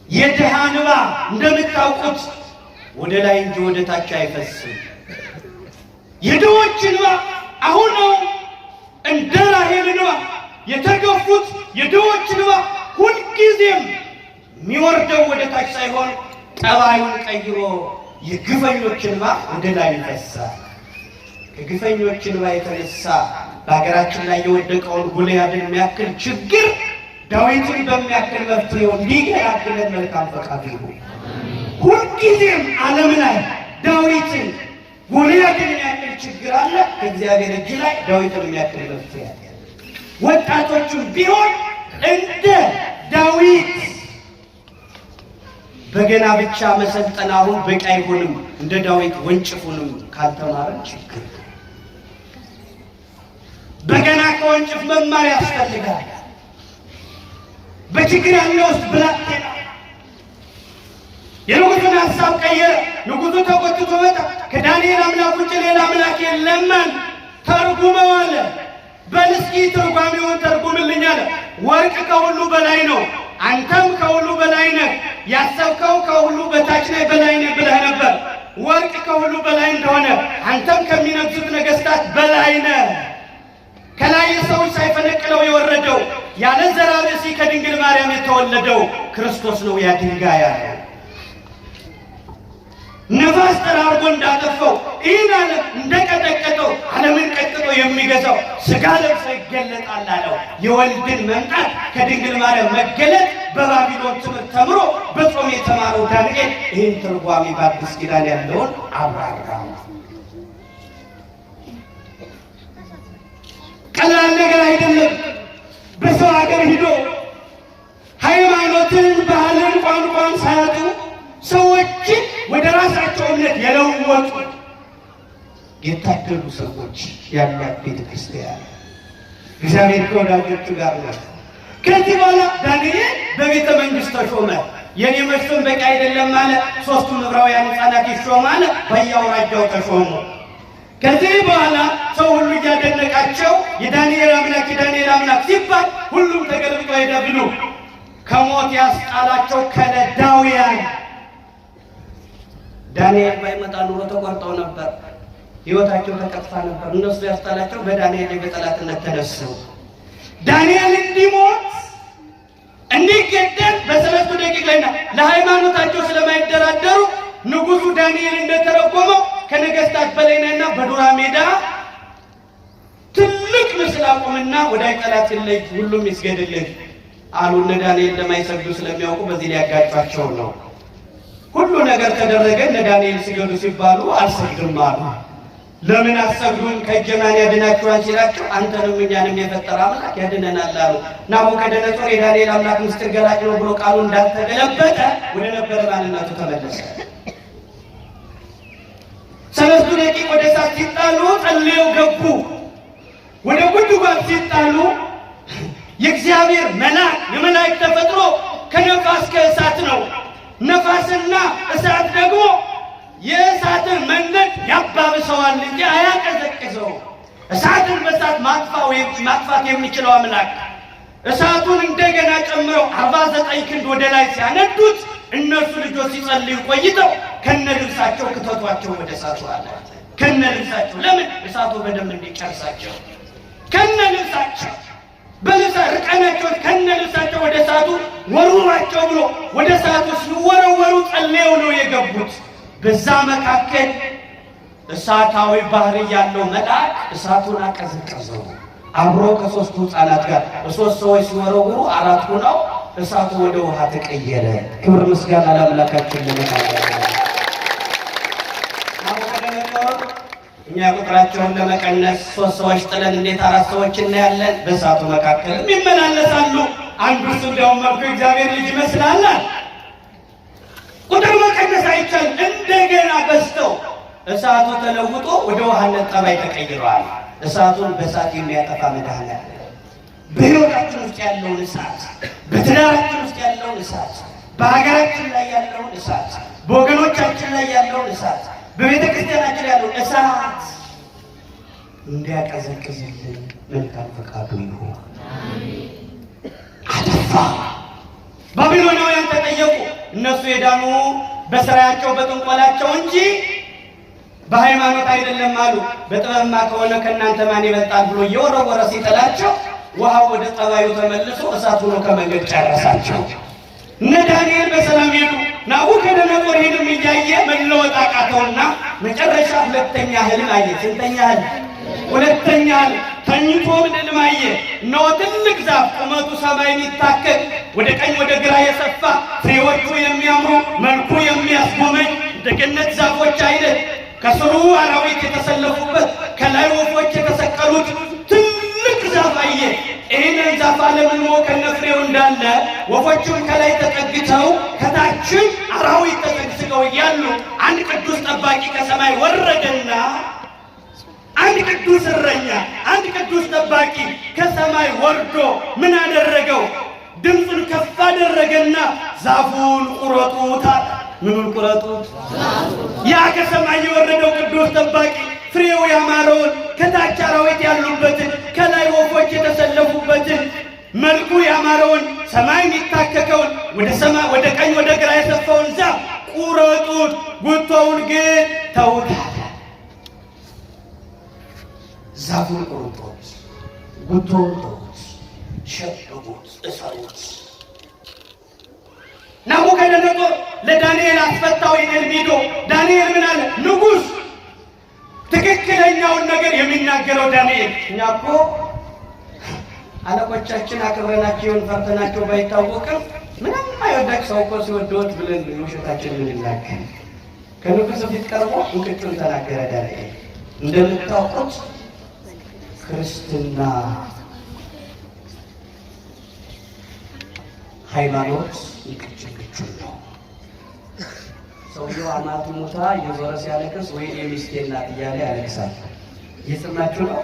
የድሃ እንባ እንደምታውቁት ወደ ላይ እንጂ ወደ ታች አይፈስም። የድሆች እንባ አሁን ነው እንደ ራሔል እንባ የተገፉት የድሆች እንባ ሁልጊዜም የሚወርደው ወደ ታች ሳይሆን ጠባዩን ቀይሮ የግፈኞች እንባ ወደ ላይ ይፈሳል። ከግፈኞች እንባ የተነሳ በሀገራችን ላይ የወደቀውን ጎልያድን የሚያክል ችግር ዳዊትን በሚያክል መፍትሄው እንዲገላግለን መልካም ፈቃዱ ይሁን። ሁልጊዜም ዓለም ላይ ዳዊትን ጎልያድን የሚያክል ችግር አለ፣ ከእግዚአብሔር እጅ ላይ ዳዊትን የሚያክል መፍትሄ አለ። ወጣቶቹም ቢሆን እንደ ዳዊት በገና ብቻ መሰልጠን አሁን በቂ አይሆንም። እንደ ዳዊት ወንጭፉንም ካልተማረን ችግር በገና ከወንጭፍ መማር ያስፈልጋል። በችግር ያለው ውስጥ ብላቴና የንጉሱን ሀሳብ ቀየረ። ንጉሱ ተቆጥቶ መጣ። ከዳንኤል አምላክ ውጭ ሌላ አምላክ የለም ተርጉመው አለ። በል እስኪ ትርጓሜውን ተርጉምልኝ አለ። ወርቅ ከሁሉ በላይ ነው፣ አንተም ከሁሉ በላይ ነህ፣ ያሰብከው ከሁሉ በታች ነህ በላይ ነህ ብለህ ነበር። ወርቅ ከሁሉ በላይ እንደሆነ አንተም ከሚነግሱት ነገሥታት በላይ ነህ። ከላይ ሰዎች ሳይፈነቅለው የወረደው ያለ ዘራ ብእሲ ከድንግል ማርያም የተወለደው ክርስቶስ ነው። ያ ድንጋይ ያለው ነፋስ ጠራርጎ እንዳጠፋው ይህን ዓለም እንደቀጠቀጠው ዓለምን ቀጥቅጦ የሚገዛው ሥጋ ለብሶ ይገለጣል አለው። የወልድን መምጣት ከድንግል ማርያም መገለጥ በባቢሎን ትምህርት ተምሮ በጾም የተማረው ዳንኤል ይህን ትርጓሜ በአዲስ ኪዳን ያለውን አብራራ። ቀላል ነገር አይደለም። በሰው ሀገር ሂዶ ሃይማኖትን፣ ባህልን፣ ቋንቋን ሳያጡ ሰዎችን ወደ ራሳቸው እምነት የለወጡ የታደሉ ሰዎች ያሏት ቤተ ክርስቲያን እግዚአብሔር ከወዳጆቹ ጋር ነው። ከዚህ በኋላ ዳንኤል በቤተ መንግሥት ተሾመ። የኔ መሾም በቂ አይደለም ማለት 3ቱም ዕብራውያን ሕፃናት ይሾማል። በየአውራጃው ተሾሙ። ከዚህ በኋላ ሰው ሁሉ እያደነቃቸው የዳንኤል አምላክ ሲባል ሁሉም ተገልብጦ ሄደ ብሉ። ከሞት ያስጣላቸው ከለዳውያን ዳንኤል ባይመጣ ኑሮ ተቆርጠው ነበር፣ ሕይወታቸው ተቀጥፋ ነበር። እነሱ ያስጣላቸው በዳንኤል በጠላትነት ተነሱ። ዳንኤል እንዲሞት እንዲገደል በሰለስቱ ደቂቅ ላይና ለሃይማኖታቸው ስለማይደራደሩ ንጉሡ ዳንኤል እንደተረጎመው ከነገሥታት በላይ ነህና በዱራ ሜዳ ትልቅ ምስል አቁምና ወዳጅ ጠላት ይለይ ሁሉም ይስገድልህ አሉ። እነ ዳንኤል ለማይሰግዱ ስለሚያውቁ በዚህ ሊያጋጫቸው ነው። ሁሉ ነገር ተደረገ። እነ ዳንኤል ሲገዱ ሲባሉ አልሰግድም አሉ። ለምን አትሰግዱም? ከእጀማን ያድናችኋል ሲላቸው አንተንም እኛንም የፈጠረ አምላክ ያድነናል አሉ። ናቡከደነጾር የዳንኤል አምላክ ምስጢር ገላጭ ነው ብሎ ቃሉ እንዳልተገለበጠ ወደ ነበረ ማንነቱ ተመለሰ። ሰለስቱ ደቂቅ ወደ እሳት ሲጣሉ ጸልየው ገቡ። ወደ ጉድጓድ ሲጣሉ የእግዚአብሔር መልአክ የመላእክት ተፈጥሮ ከነፋስ ከእሳት ነው። ነፋስና እሳት ደግሞ የእሳትን መንገድ ያባብሰዋል እንጂ አያቀዘቅዘው። እሳትን በእሳት ማጥፋት የሚችለው አምላክ እሳቱን እንደገና ጨምረው 49 ክንድ ወደ ላይ ሲያነዱት እነሱ ልጆች ሲጸልዩ ቆይተው ከነልብሳቸው ክተቷቸው ወደ እሳቱ አለ። ከነልብሳቸው ለምን? እሳቱ በደንብ እንዲጨርሳቸው ከነልብሳቸው በልብሳ ርቃናቸው ከነልብሳቸው ወደ እሳቱ ወርውራቸው ብሎ ወደ እሳቱ ሲወረወሩ ጸልየው ነው የገቡት። በዛ መካከል እሳታዊ ባህሪ ያለው መልአክ እሳቱን አቀዘቀዘው። አብሮ ከ3ቱ ሕፃናት ጋር 3 ሰዎች ሲወረውሩ 4 ሆነው እሳቱ ወደ ውሃ ተቀየረ። ክብር ምስጋና ለአምላካችን ለመካከል እኛ ቁጥራቸውን ለመቀነስ 3 ሰዎች ጥለን እንዴት 4 ሰዎች እናያለን? በእሳቱ መካከል ይመላለሳሉ። አንዱ እንደውም መልኩ እግዚአብሔር ልጅ ይመስላል። ቁጥር መቀነስ አይቻልም። እንደገና በስተው እሳቱ ተለውጦ ወደ ውሃነት ጠባይ ተቀይሯል። እሳቱን በእሳት የሚያጠፋ መድኃኒት በሕይወታችን ውስጥ ያለውን እሳት፣ በትዳራችን ውስጥ ያለውን እሳት፣ በሀገራችን ላይ ያለውን እሳት፣ በወገኖቻችን ላይ ያለውን እሳት፣ በቤተ ክርስቲያናችን ያለውን እሳት እንዲያቀዘቅዝልን መልካም ፈቃዱ ይሁን። አጠፋ። ባቢሎናውያን ተጠየቁ። እነሱ የዳኑ በስራቸው በጥንቆላቸው እንጂ በሃይማኖት አይደለም አሉ። በጥበብማ ከሆነ ከእናንተ ማን ይበልጣል ብሎ እየወረወረ ሲጥላቸው ውሃው ወደ ጠባዩ ተመልሶ እሳቱ ነው ከመንገድ ጨረሳቸው። እነ ዳንኤል በሰላም ሄዱ። ናቡከደነጾር ሄድም እያየ መለወጥ አቃተውና መጨረሻ 2ኛ ህልም አየ። ስንተኛ ህልም? 2ኛ ህልም። ተኝቶ ምንም አየ። እነሆ ትልቅ ዛፍ ቁመቱ ሰማይ የሚታከል ወደ ቀኝ ወደ ግራ የሰፋ ፍሬዎቹ የሚያምሩ መልኩ የሚያስጎመኝ እንደ ገነት ዛፎች አይነት ከስሩ አራዊት የተሰለፉበት ከላይ ወፎች የተሰቀሉት ትልቅ ዛፍ አየ። ይህንን ዛፍ አለምልሞ ከነፍሬው እንዳለ ወፎቹም ከላይ ተጠግተው ከታችም አራዊት ተጠግተው እያሉ አንድ ቅዱስ ጠባቂ ከሰማይ ወረደና አንድ ቅዱስ እረኛ አንድ ቅዱስ ጠባቂ ከሰማይ ወርዶ ምን አደረገው? ድምፁን ከፍ አደረገና ዛፉን ቁረጡት አለ። ምኑን ቁረጡት? ያ ከሰማይ የወረደው ቅዱስ ጠባቂ ፍሬው ያማረውን ከታች አራዊት ያሉበትን ከላይ ወፎች የተሰለፉበትን መልኩ ያማረውን ሰማይ የሚታከከውን ወደ ቀኝ ወደ ግራ የሰፋውን ዛፍ ቁረጡት፣ ጉቶውን ግን ተውት። ዛፉን ቁረጡት፣ ጉቶውን ተውት፣ ሸብቡት፣ እሰሩት። ናቡከደነፆር ለዳንኤል አስፈታው ይህን ሄዶ ዳንኤል ምን አለ? ንጉሥ ትክክለኛውን ነገር የሚናገረው ዳንኤል እኛ እኮ አለቆቻችን አክብረናቸውን ፈርተናቸው ባይታወቅም ምንም አይወዳቅ ሰው እኮ ሲወደውት ብለን ውሸታችን ምንላከን ከንጉሥ ፊት ቀርቦ እንቅጩን ተናገረ ዳንኤል። እንደምታውቁት ክርስትና ሃይማኖት እንቅጭ ነው። ሰውየው አማቱ ሞታ የዞረ ሲያለቅስ ወይ የሚስቴ እናት እያለ ያለቅሳል። እየሰማችሁ ነው?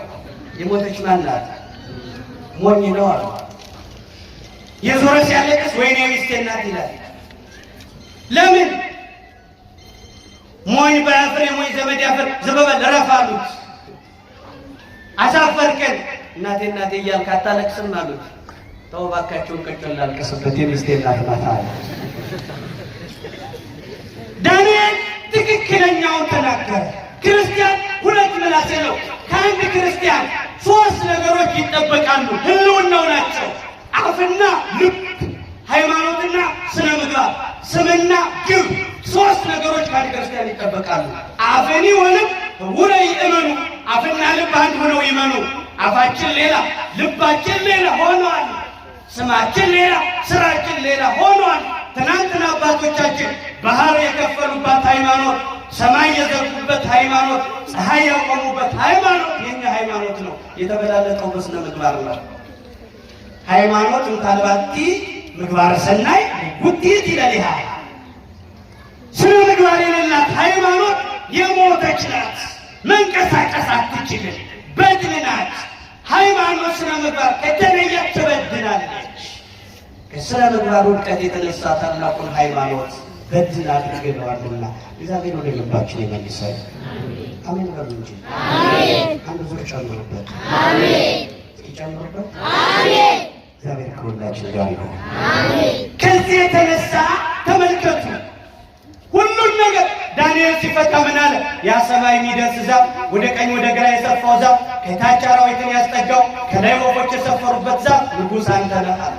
የሞተች ማን ናት? ሞኝ ነው አሉ። የዞረ ሲያለቅስ ወይ የሚስቴ እናት ይላል። ለምን? ሞኝ በአፍሬ ሞኝ ዘመድ ያፈር ዘበበል ረፋሉት። አሳፈርከን እናቴ እናቴ እያልክ አታለቅስም አሉት። ተው እባካችሁን ቀጭን ላልቅስበት የሚስቴ እናት ናት አለ። ዳንኤል ትክክለኛውን ተናገረ። ክርስቲያን ሁለት ምላስ ነው። ከአንድ ክርስቲያን ሶስት ነገሮች ይጠበቃሉ፣ ህልውናው ናቸው። አፍና ልብ፣ ሃይማኖትና ስነ ምግባር፣ ስምና ግብ። ሶስት ነገሮች ከአንድ ክርስቲያን ይጠበቃሉ። አፍኒ ወልብ ውረይ እመኑ። አፍና ልብ አንድ ሆነው ይመኑ። አፋችን ሌላ ልባችን ሌላ ሆኗል። ስማችን ሌላ ስራችን ሌላ ሆኗል። ትናንትና አባቶቻችን ባህር የከፈሉባት ሃይማኖት፣ ሰማይ የዘጉበት ሃይማኖት፣ ፀሐይ ያቆሙበት ሃይማኖት የኛ ሃይማኖት ነው። የተበላለጠው በስነ ምግባር ነው። ሃይማኖት እንታልባቲ ምግባር ሰናይ ውጤት ይለሊሃ። ስነ ምግባር የሌላት ሃይማኖት የሞተች ናት። መንቀሳቀስ አትችልም፣ በድን ናት። ሃይማኖት ስነ ምግባር ከተለየች ትበድናለች። ከስነ ምግባር ውድቀት የተነሳ ታላቁን ሃይማኖት በድን አድርገነዋልና እግዚአብሔር ወደ ልባችን ይመልሳል። አሜን በሉ እንጂ አሜን። አንድ ዙር ጨምሩበት። አሜን። ይጨምሩበት። አሜን። እግዚአብሔር ከሁላችን ጋር ይሁን። አሜን። ከዚህ የተነሳ ተመልከቱ ሁሉን ነገር ዳንኤል ሲፈታ ምን አለ? ያ ሰማይ የሚደርስ ዛፍ፣ ወደ ቀኝ ወደ ግራ የሰፋው ዛፍ፣ ከታች አራዊትን ያስጠጋው፣ ከላይ ወፎች የሰፈሩበት ዛፍ ንጉሥ አንተ ነህ አለ።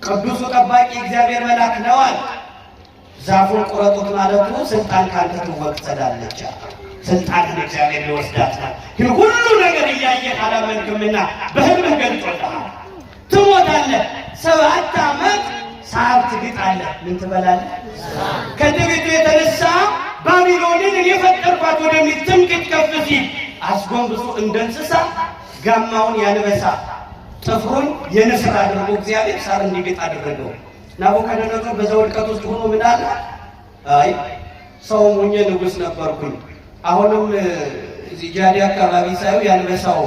ቅዱሱ ጠባቂ እግዚአብሔር መልአክ ነው አለ። ዛፉን ቁረጡት ማለቱ ስልጣን ካንተ ትወሰዳለች። ስልጣንን እግዚአብሔር ይወስዳታል። ግን ሁሉ ነገር እያየህ አላመንክምና በህልምህ ገልጦልሃል። ትሞታለህ። 7 ዓመት ሳር ትግጣለህ። ምን ትበላለህ? ከትዕቢቱ የተነሳ ባቢሎንን የፈጠርኳት ወደሚል ትምክህት ከፍ ሲል አስጎንብሶ እንደ እንስሳ ጋማውን ያንበሳ ጥፍሩን የንስር አድርጎ እግዚአብሔር ሳር እንዲግጥ አደረገው። ናቡከደነፆር በዛ ውድቀት ውስጥ ሆኖ ምን አለ? አይ ሰው ሆኜ ንጉሥ ነበርኩኝ። አሁንም እዚህ ጃዲ አካባቢ ሳይው ያንበሳው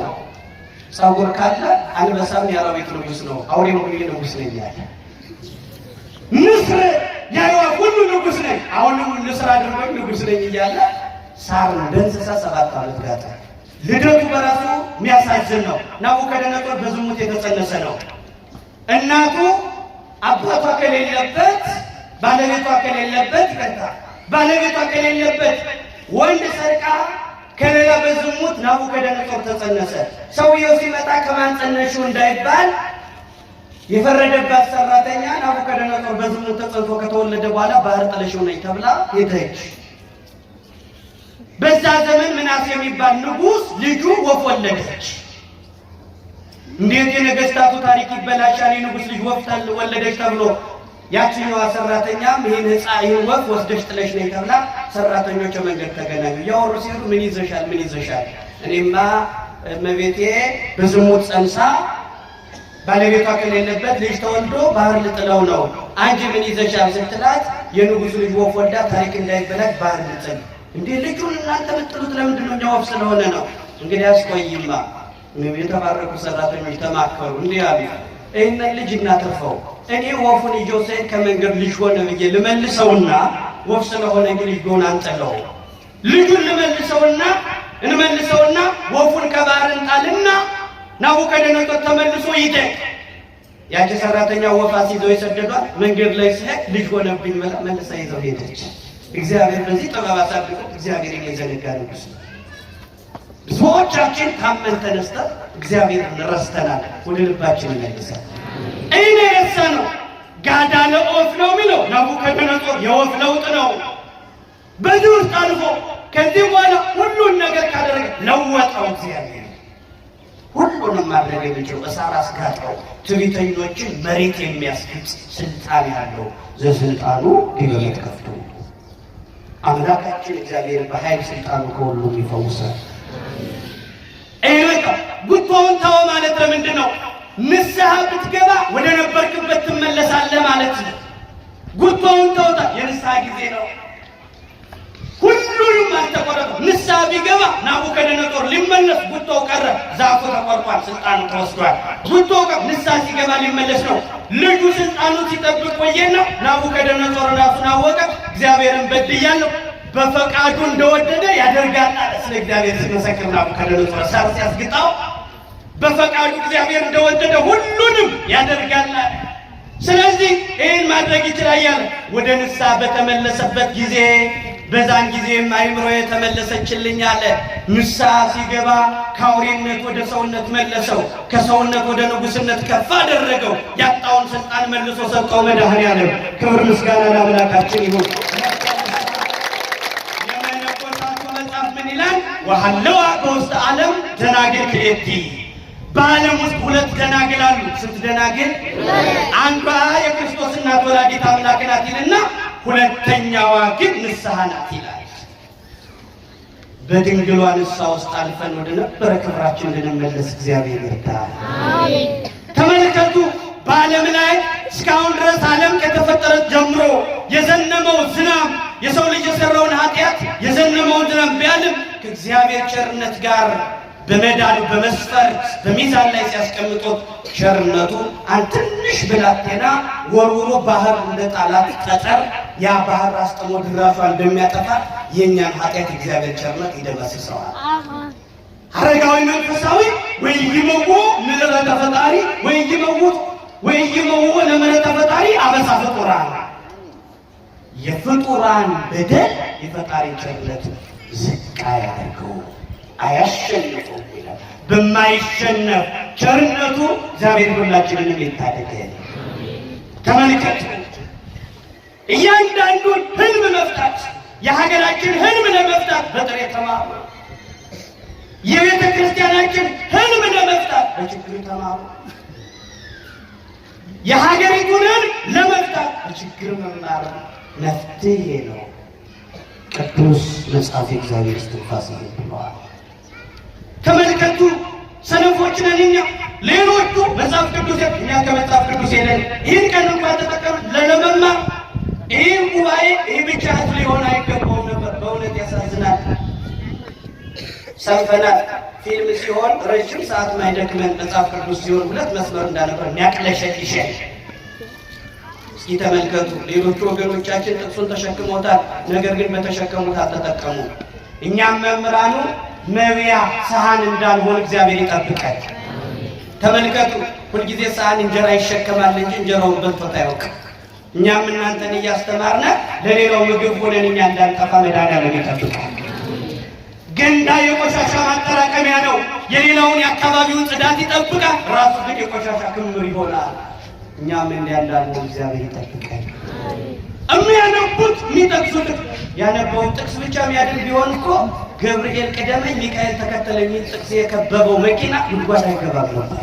ፀጉር ካለ አንበሳም የአራዊት ንጉሥ ነው፣ አውሬ ሆኜ ንጉሥ ነኝ ያለ። ንስር የአዕዋፍ ሁሉ ንጉሥ ነኝ፣ አሁንም ንስር አድርጎኝ ንጉሥ ነኝ እያለ ሳር እንደ እንስሳ 7 ዓመት ጋጠ። ልደቱ በራሱ የሚያሳዝን ነው። ናቡከደነፆር በዝሙት የተጸነሰ ነው። እናቱ አባቷ ከሌለበት ባለቤቷ ከሌለበት ባለቤቷ ከሌለበት ወንድ ሰርቃ ከሌላ በዝሙት ናቡከደነፆር ተጸነሰ። ሰውየው ሲመጣ ከማን ጸነሽው እንዳይባል የፈረደባት ሰራተኛ ናቡከደነፆር በዝሙት ተጸንቶ ከተወለደ በኋላ ባህር ጥለሽው ነኝ ተብላ ሄደች። በዛ ዘመን ምናሴ የሚባል ንጉሥ ልጁ ወፍ ወለደች። እንዴት የነገስታቱ ታሪክ ይበላሻል? የንጉሥ ልጅ ወፍ ወለደች ተብሎ ያቺኛዋ ሰራተኛም ይህን ወፍ ወስደሽ ጥለሽ ነኝ ተብላ ሰራተኞች መንገድ ተገናኙ። ያወሩ ሲሉ ምን ይዘሻል? ምን ይዘሻል? እኔማ እመቤቴ በዝሙት ጸንሳ ባለቤቷ ከሌለበት ልጅ ተወልዶ ባህር ልጥለው ነው። አንቺ ምን ይዘሻል ስትላት የንጉሥ ልጅ ወፍ ወልዳ ታሪክ እንዳይበላሽ ባህር ልጥል። እንዴ ልጁን እናንተ ምጥሉት ለምንድን ነው? ወፍ ስለሆነ ነው። እንግዲህ አስቆይማ የተባረኩ ሰራተኞች ተማከሩ። እንዲህ አሉ፣ ይህንን ልጅ እናትርፈው። እኔ ወፉን ይዤው ስሄድ ከመንገድ ልጅ ሆነ ብዬ ልመልሰውና ወፍ ስለሆነ ግን ልጁን አንጥለው። ልጁን እንመልሰውና ወፉን ከባህር እንጣልና ናቡከደነፆር ተመልሶ ይደግ። ያቺ ሰራተኛ ወፋ ሲዘው የሰደዷት መንገድ ላይ ሲሄድ ልጅ ሆነብኝ ብላ መልሳ ይዘው ሄደች። እግዚአብሔር በዚህ ጥበብ አሳድጎ እግዚአብሔርን የዘነጋ ንጉሥ ነው። ብዙዎቻችን ታመን ተነስተን እግዚአብሔርን ረስተናል። ወደ ልባችን ይመልሳል። እኔ ረሳ ነው ጋዳ ለኦፍ ነው የሚለው ናቡከደነጾር የወፍ ለውጥ ነው። በዚህ ውስጥ አልፎ ከዚህ በኋላ ሁሉን ነገር ካደረገ ለወጠው እግዚአብሔር ሁሉንም ማድረግ የሚችለው እሳት አስጋጠው ትዕቢተኞችን መሬት የሚያስገጽ ስልጣን ያለው ዘስልጣኑ ዲበለት ከፍቶ አምላካችን እግዚአብሔር በኃይል ስልጣኑ ከሁሉም ይፈውሳል። በቃ ጉቶውን ተው ማለት ለምንድን ነው? ንስሐ ብትገባ ወደ ነበርክበት ትመለሳለህ ማለት ነው። ጉቶውን ተውታ የንስሐ ጊዜ ነው። ሁሉንም አልተቆረጠ። ንስሐ ቢገባ ናቡከደነጾር ሊመለስ ጉቶው ቀረ። ዛፉ ተቆርጧል፣ ስልጣኑ ተወስዷል። ጉቶው ቀረ። ንስሐ ሲገባ ሊመለስ ነው። ልጁ ስልጣኑን ሲጠብቅ ቆየና ናቡከደነጾር ራሱን አወቀ። እግዚአብሔርን በድያለሁ በፈቃዱ እንደወደደ ያደርጋል አለ። ስለ እግዚአብሔር ሲመሰክር ናቡከደነጾር ሳር ሲያስግጣው በፈቃዱ እግዚአብሔር እንደወደደ ሁሉንም ያደርጋል። ስለዚህ ይህን ማድረግ ይችላል ያለ ወደ ንስሐ በተመለሰበት ጊዜ በዛን ጊዜም አይምሮ የተመለሰችልኝ አለ። ንስሐ ሲገባ ከአውሬነት ወደ ሰውነት መለሰው፣ ከሰውነት ወደ ንጉሥነት ከፍ አደረገው። ያጣውን ስልጣን መልሶ ሰጠው። መድኃኔዓለም ክብር ምስጋና ለአምላካችን ይሁን። የመነኮሳቱ መጽሐፍ ምን ይላል? ወሀለዋ በውስተ ዓለም ደናግል ክልኤቲ፣ በዓለም ውስጥ ሁለት ደናግል አሉ። ስንት ደናግል? አንዷ የክርስቶስ እናት ወላዲተ አምላክ ናት ይልና ሁለተኛዋ ግን ንስሐ ናት ይላል። በድንግሏ ንስሐ ውስጥ አልፈን ወደ ነበረ ክብራችን እንድንመለስ እግዚአብሔር ይርዳል። አሜን። ተመልከቱ፣ በዓለም ላይ እስካሁን ድረስ ዓለም ከተፈጠረ ጀምሮ የዘነመው ዝናብ የሰው ልጅ የሰራውን ኃጢአት የዘነመውን ዝናብ ቢያልም ከእግዚአብሔር ቸርነት ጋር በመዳኑ በመስፈርት በሚዛን ላይ ሲያስቀምጡት ቸርነቱ አንድ ትንሽ ብላቴና ወርውሮ ባህር እንደጣላት ጠጠር ያ ባህር አስጥሞ ድራሿን እንደሚያጠፋ የእኛን ኃጢአት እግዚአብሔር ቸርነት ይደመስሰዋል። አረጋዊ መንፈሳዊ ወይይመዎ ምሕረተ ፈጣሪ ወይይመዎ ለምሕረተ ፈጣሪ አበሳ ፍጡራን፣ የፍጡራን በደል የፈጣሪ ቸርነት ዝቅ አያደርገው አያሸንፈው ይላል። በማይሸነፍ ቸርነቱ እግዚአብሔር ሁላችንንም ይታደገን። ተመልከቱ፣ እያንዳንዱን ህልም መፍታት የሀገራችን ህልም ለመፍታት በጥሬ ተማሩ። የቤተ ክርስቲያናችን ህልም ለመፍታት በችግር ተማሩ። የሀገሪቱን ህልም ለመፍታት በችግር መማር መፍትሄ ነው። ቅዱስ መጽሐፍ እግዚአብሔር እስትንፋስ ይብለዋል። ተመልከቱ፣ ሰነፎች ነን እኛ። ሌሎቹ መጽሐፍ ቅዱስ እኛ ከመጽሐፍ ቅዱስ ሄደን ይህን ቀን እንኳን ተጠቀምን ለመማር። ይህን ጉባኤ ይህ ብቻ ሊሆን አይገባውም ነበር። በእውነት ያሳዝናል። ሰንፈናል። ፊልም ሲሆን ረጅም ሰዓት ማይደክመን፣ መጽሐፍ ቅዱስ ሲሆን ሁለት መስመር እንዳነበር የሚያቅለሸልሸን። እስኪ ተመልከቱ፣ ሌሎቹ ወገኖቻችን ጥቅሱን ተሸክሞታል፣ ነገር ግን በተሸከሙት አልተጠቀሙም። እኛም መምህራኑ መብያ ሰሃን እንዳልሆን እግዚአብሔር ይጠብቃል። ተመልከቱ፣ ሁልጊዜ ሰሃን እንጀራ ይሸከማል እንጂ እንጀራውን በልቶት አያውቅም። እኛም እናንተን እያስተማርነ ለሌላው ምግብ ሆነን እኛ እንዳንጠፋ መድኃኔዓለም ይጠብቃል። ገንዳ የቆሻሻ ማጠራቀሚያ ነው። የሌላውን የአካባቢውን ጽዳት ይጠብቃል፣ ራሱ ግን የቆሻሻ ክምር ይሆናል። እኛም እንዳንዳልነው እግዚአብሔር ይጠብቃል። የሚያነቡት የሚጠቅሱት ያነበውን ጥቅስ ብቻ የሚያድን ቢሆን እኮ ገብርኤል ቅደመኝ ሚካኤል ተከተለኝ የሚል ጥቅስ የከበበው መኪና ጉድጓድ አይገባም ነበር።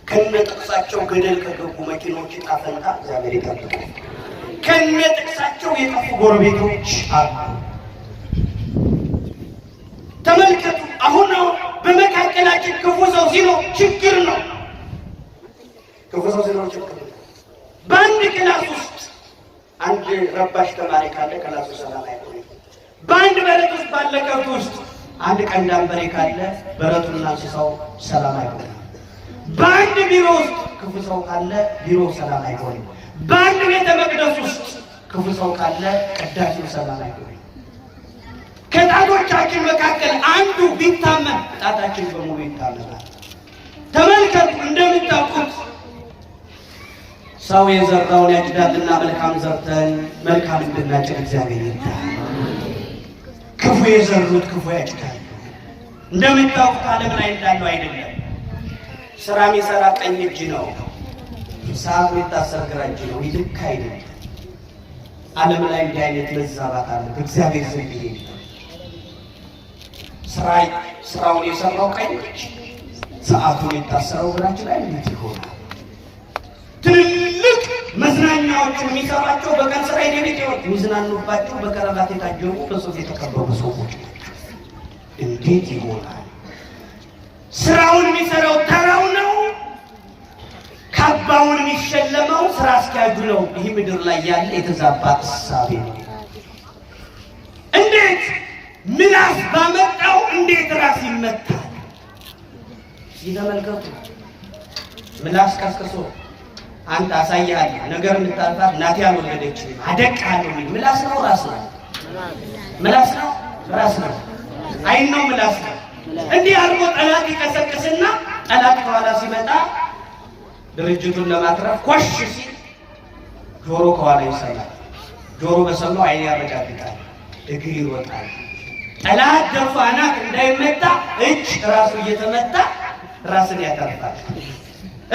ከነ ጥቅሳቸው ገደል ከገቡ መኪኖች ዕጣ ፈንታ እግዚአብሔር ይጠብቃል። ከነ ጥቅሳቸው የጠፉ ጎረቤቶች አሉ። ተመልከቱ፣ አሁን በመካከላችን ክፉ ሰው ሲኖር ችግር ነው። ክፉ ሰው ሲኖር ችግር ነው። በአንድ ክላስ ውስጥ አንድ ረባሽ ተማሪ ካለ ክላሱ ሰላም አይሆንም። በአንድ በረት ውስጥ ባለ ከብት ውስጥ አንድ ቀንዳም በሬ ካለ በረቱና እንስሳው ሰላም አይሆንም። በአንድ ቢሮ ውስጥ ክፉ ሰው ካለ ቢሮው ሰላም አይሆንም። በአንድ ቤተ መቅደስ ውስጥ ክፉ ሰው ካለ ቅዳሴው ሰላም አይሆንም። ከጣቶቻችን መካከል አንዱ ቢታመን ጣታችን በሙሉ ይታመናል። ተመልከቱ፣ እንደምታውቁት ሰው የዘራውን ያጭዳልና መልካም ዘርተን መልካም እንድናጭድ እግዚአብሔር ይርዳል። ክፉ የዘሩት ክፉ ያጭዳሉ። እንደምታውቁት ዓለም ላይ እንዳለው አይደለም። ስራ የሚሰራ ቀኝ እጅ ነው፣ ሰዓት የሚታሰር ግራ እጅ ነው። ይልክ አይደለም። ዓለም ላይ እንዲህ አይነት መዛባት አለ። በእግዚአብሔር ዘንድ ይሄ ስራውን የሰራው ቀኝ እጅ፣ ሰዓቱን የታሰረው ግራችን ላይ እንዴት ይሆናል? ትልልቅ መዝናኛዎችን የሚሰራቸው በቀን ስራ የቤት ህይወት የሚዝናኑባቸው በከረባት የታጀቡ በሱፍ የተከበቡ ሰዎች ናቸው። እንዴት ይሆናል? ስራውን የሚሰራው ተራው ነው። ካባውን የሚሸለመው ስራ አስኪያጁ ነው። ይህ ምድር ላይ ያለ የተዛባ እሳቤ ነው። እንዴት ምላስ ባመጣው እንዴት ራስ ይመታል? ይተመልከቱ። ምላስ ቀስቅሶ አንተ አሳያለሁ ነገር እንታልፋት እናቴ ያልወለደችኝ አደቃለሁ። ምላስ ነው ራስ ነው? ምላስ ነው ራስ ነው? አይን ነው ምላስ ነው? እንዲህ አድርጎ ጠላት ይቀሰቅስና ጠላት ከኋላ ሲመጣ ድርጅቱን ለማትረፍ ኮሽ ሲል ጆሮ ከኋላ ይሰማል። ጆሮ በሰማው አይን ያረጋግጣል፣ እግር ይወጣል። ጠላት ደርሶ አናት እንዳይመታ እጅ ራሱ እየተመታ ራስን ያተርፋል።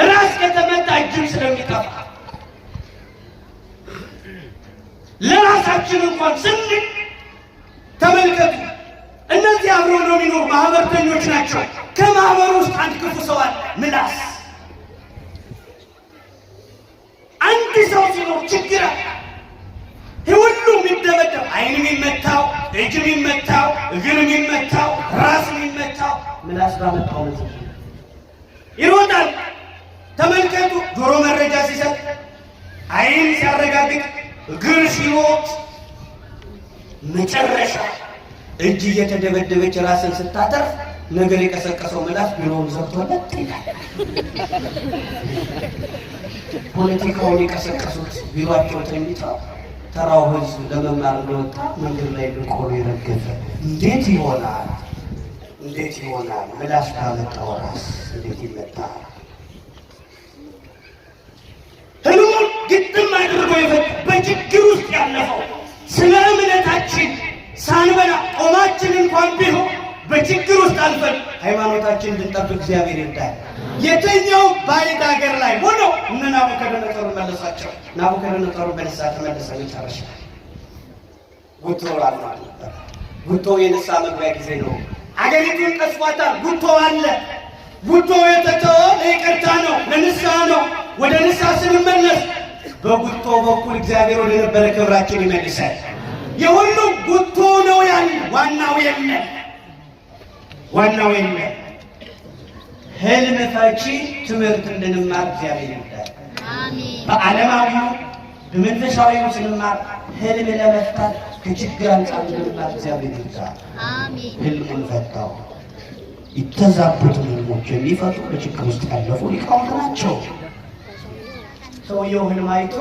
ራስ ከተመታ እጅም ስለሚጠፋ ለራሳችን እንኳን ስንል ተመልከቱ። እነዚህ አብረው ነው የሚኖሩ ማህበርተኞች ናቸው። ከማህበሩ ውስጥ አንድ ክፉ ሰው አለ፣ ምላስ። አንድ ሰው ሲኖር ችግር አለ። ሁሉ የሚደበደብ አይን የሚመታው፣ እጅ የሚመታው፣ እግር የሚመታው፣ ራስ የሚመታው ምላስ ባመጣው ነው ይሮጣል። ተመልከቱ። ጆሮ መረጃ ሲሰጥ፣ አይን ሲያረጋግጥ፣ እግር ሲሮጥ፣ መጨረሻ እጅ እየተደበደበች ራስን ስታተርፍ ነገር የቀሰቀሰው ምላስ ቢሮውን ዘግቶለት ይላል። ፖለቲካውን የቀሰቀሱት ቢሮአቸው ተኝተው ተራው ህዝብ ለመማር እንደወጣ መንገድ ላይ ቆሎ የረገፈ እንዴት ይሆናል? እንዴት ይሆናል? ምላስ ካመጣው ራስ እንዴት ይመጣል? ህልሙን ግጥም አድርጎ በችግር ውስጥ ያለፈው ስለ እምነታችን ሳንበላ ጾማችን እንኳን ቢሆን በችግር ውስጥ አልፈን ሃይማኖታችን እንድንጠብቅ እግዚአብሔር ይርዳል። የትኛው ባዕድ ሀገር ላይ ሆነው እነ ናቡከደነፆር መለሷቸው። ናቡከደነፆር በንስሐ ተመለሰ። መጨረሻ ጉቶ አልማል ነበር። ጉቶ የንስሐ መግቢያ ጊዜ ነው። አገሪቱን ቀስፏታል። ጉቶ አለ። ጉቶ የተተወ ለይቅርታ ነው፣ ለንስሐ ነው። ወደ ንስሐ ስንመለስ በጉቶ በኩል እግዚአብሔር ወደ ነበረ ክብራችን ይመልሳል። የሁሉም ጉቶ ነው ያለ፣ ዋናው የለም፣ ዋናው የለም። ህልም ፈቺ ትምህርት እንድንማር እግዚአብሔር ይርዳል። አሜን። በዓለማዊው በመንፈሳዊው ስንማር ህልም ለመፍታት ከችግር አንጻር እንድንማር እግዚአብሔር ይርዳል። አሜን። ህልሙን ፈታው። የተዛቡትን ህልሞች የሚፈቱ በችግር ውስጥ ያለፉ ሊቃውንት ናቸው። ሰውየው ህልም አይቶ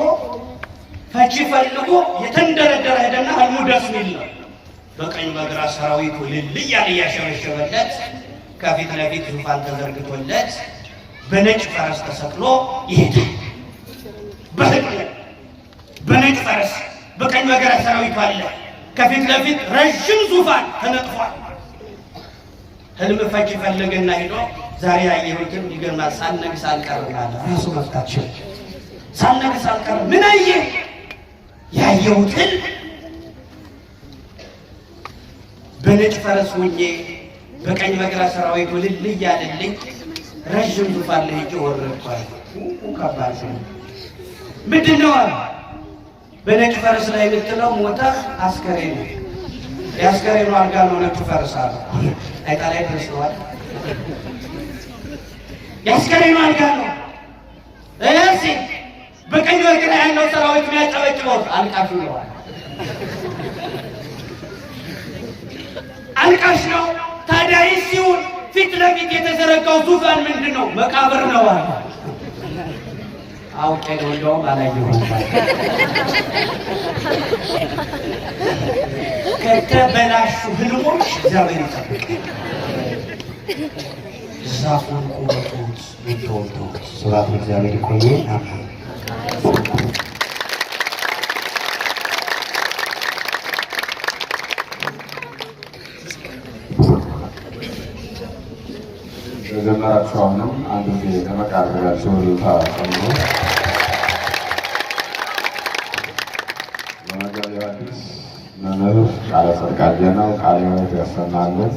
ፈቺ ፈልጎ የተንደረደረ ሄደና ህልሙ ደስ የሚል ነው። በቀኝ በግራ ሰራዊቱ እልል እያለ እያሸበሸበለት ከፊት ለፊት ዙፋን ተዘርግቶለት በነጭ ፈረስ ተሰቅሎ ይሄዳል። በነጭ ፈረስ በቀኝ በግራ ሰራዊቱ አለ። ከፊት ለፊት ረዥም ዙፋን ተነጥፏል። ህልም ፈቺ ፈለገና ሄዶ ዛሬ ያየሁትን ይገርማል፣ ሳልነግስ አልቀርም አለ። ራሱ መፍታቸው ሳልነግስ አልቀርም። ምን አየህ? ያየሁትን በነጭ ፈረስ ሆኜ በቀኝ በግራ ሰራዊት እልል እያለልኝ ረዥም ዙፋን ላይ ሄጄ ወረድኳል። ከባድ ነው። ምንድን ነው አለ። በነጭ ፈረስ ላይ የምትለው ሞተ አስከሬን ነው። የአስከሬኑ አልጋ ነው ነጭ ፈረስ አለ። አይጣ ላይ ደርሰዋል። የአስከሬኑ አልጋ ነው። እዚህ በቀኝ በግራ ያለው ሰራዊት የሚያጨበጭበው አልቃሽ ነው። አልቃሽ ነው። ታዲያ ሲሆን ፊት ለፊት የተዘረጋው ዙፋን ምንድን ነው? መቃብር ነው አለ። አውቄ ነው እንደውም አላየሁም። ከተበላሹ ህልሞች እግዚአብሔር ይጠብቃል። ዛፉን ቁመቱት ቢተወቱት ስብሐት ለእግዚአብሔር። ይቆየን። አሜን። የዘመራችሁ አሁንም አንድ ጊዜ ለመቃረጋችሁ ልታ ጨምሮ በመጋቢያ አዲስ መምህር ቃለ ጽድቅ አየነው ቃለ ሕይወት ያሰማልን።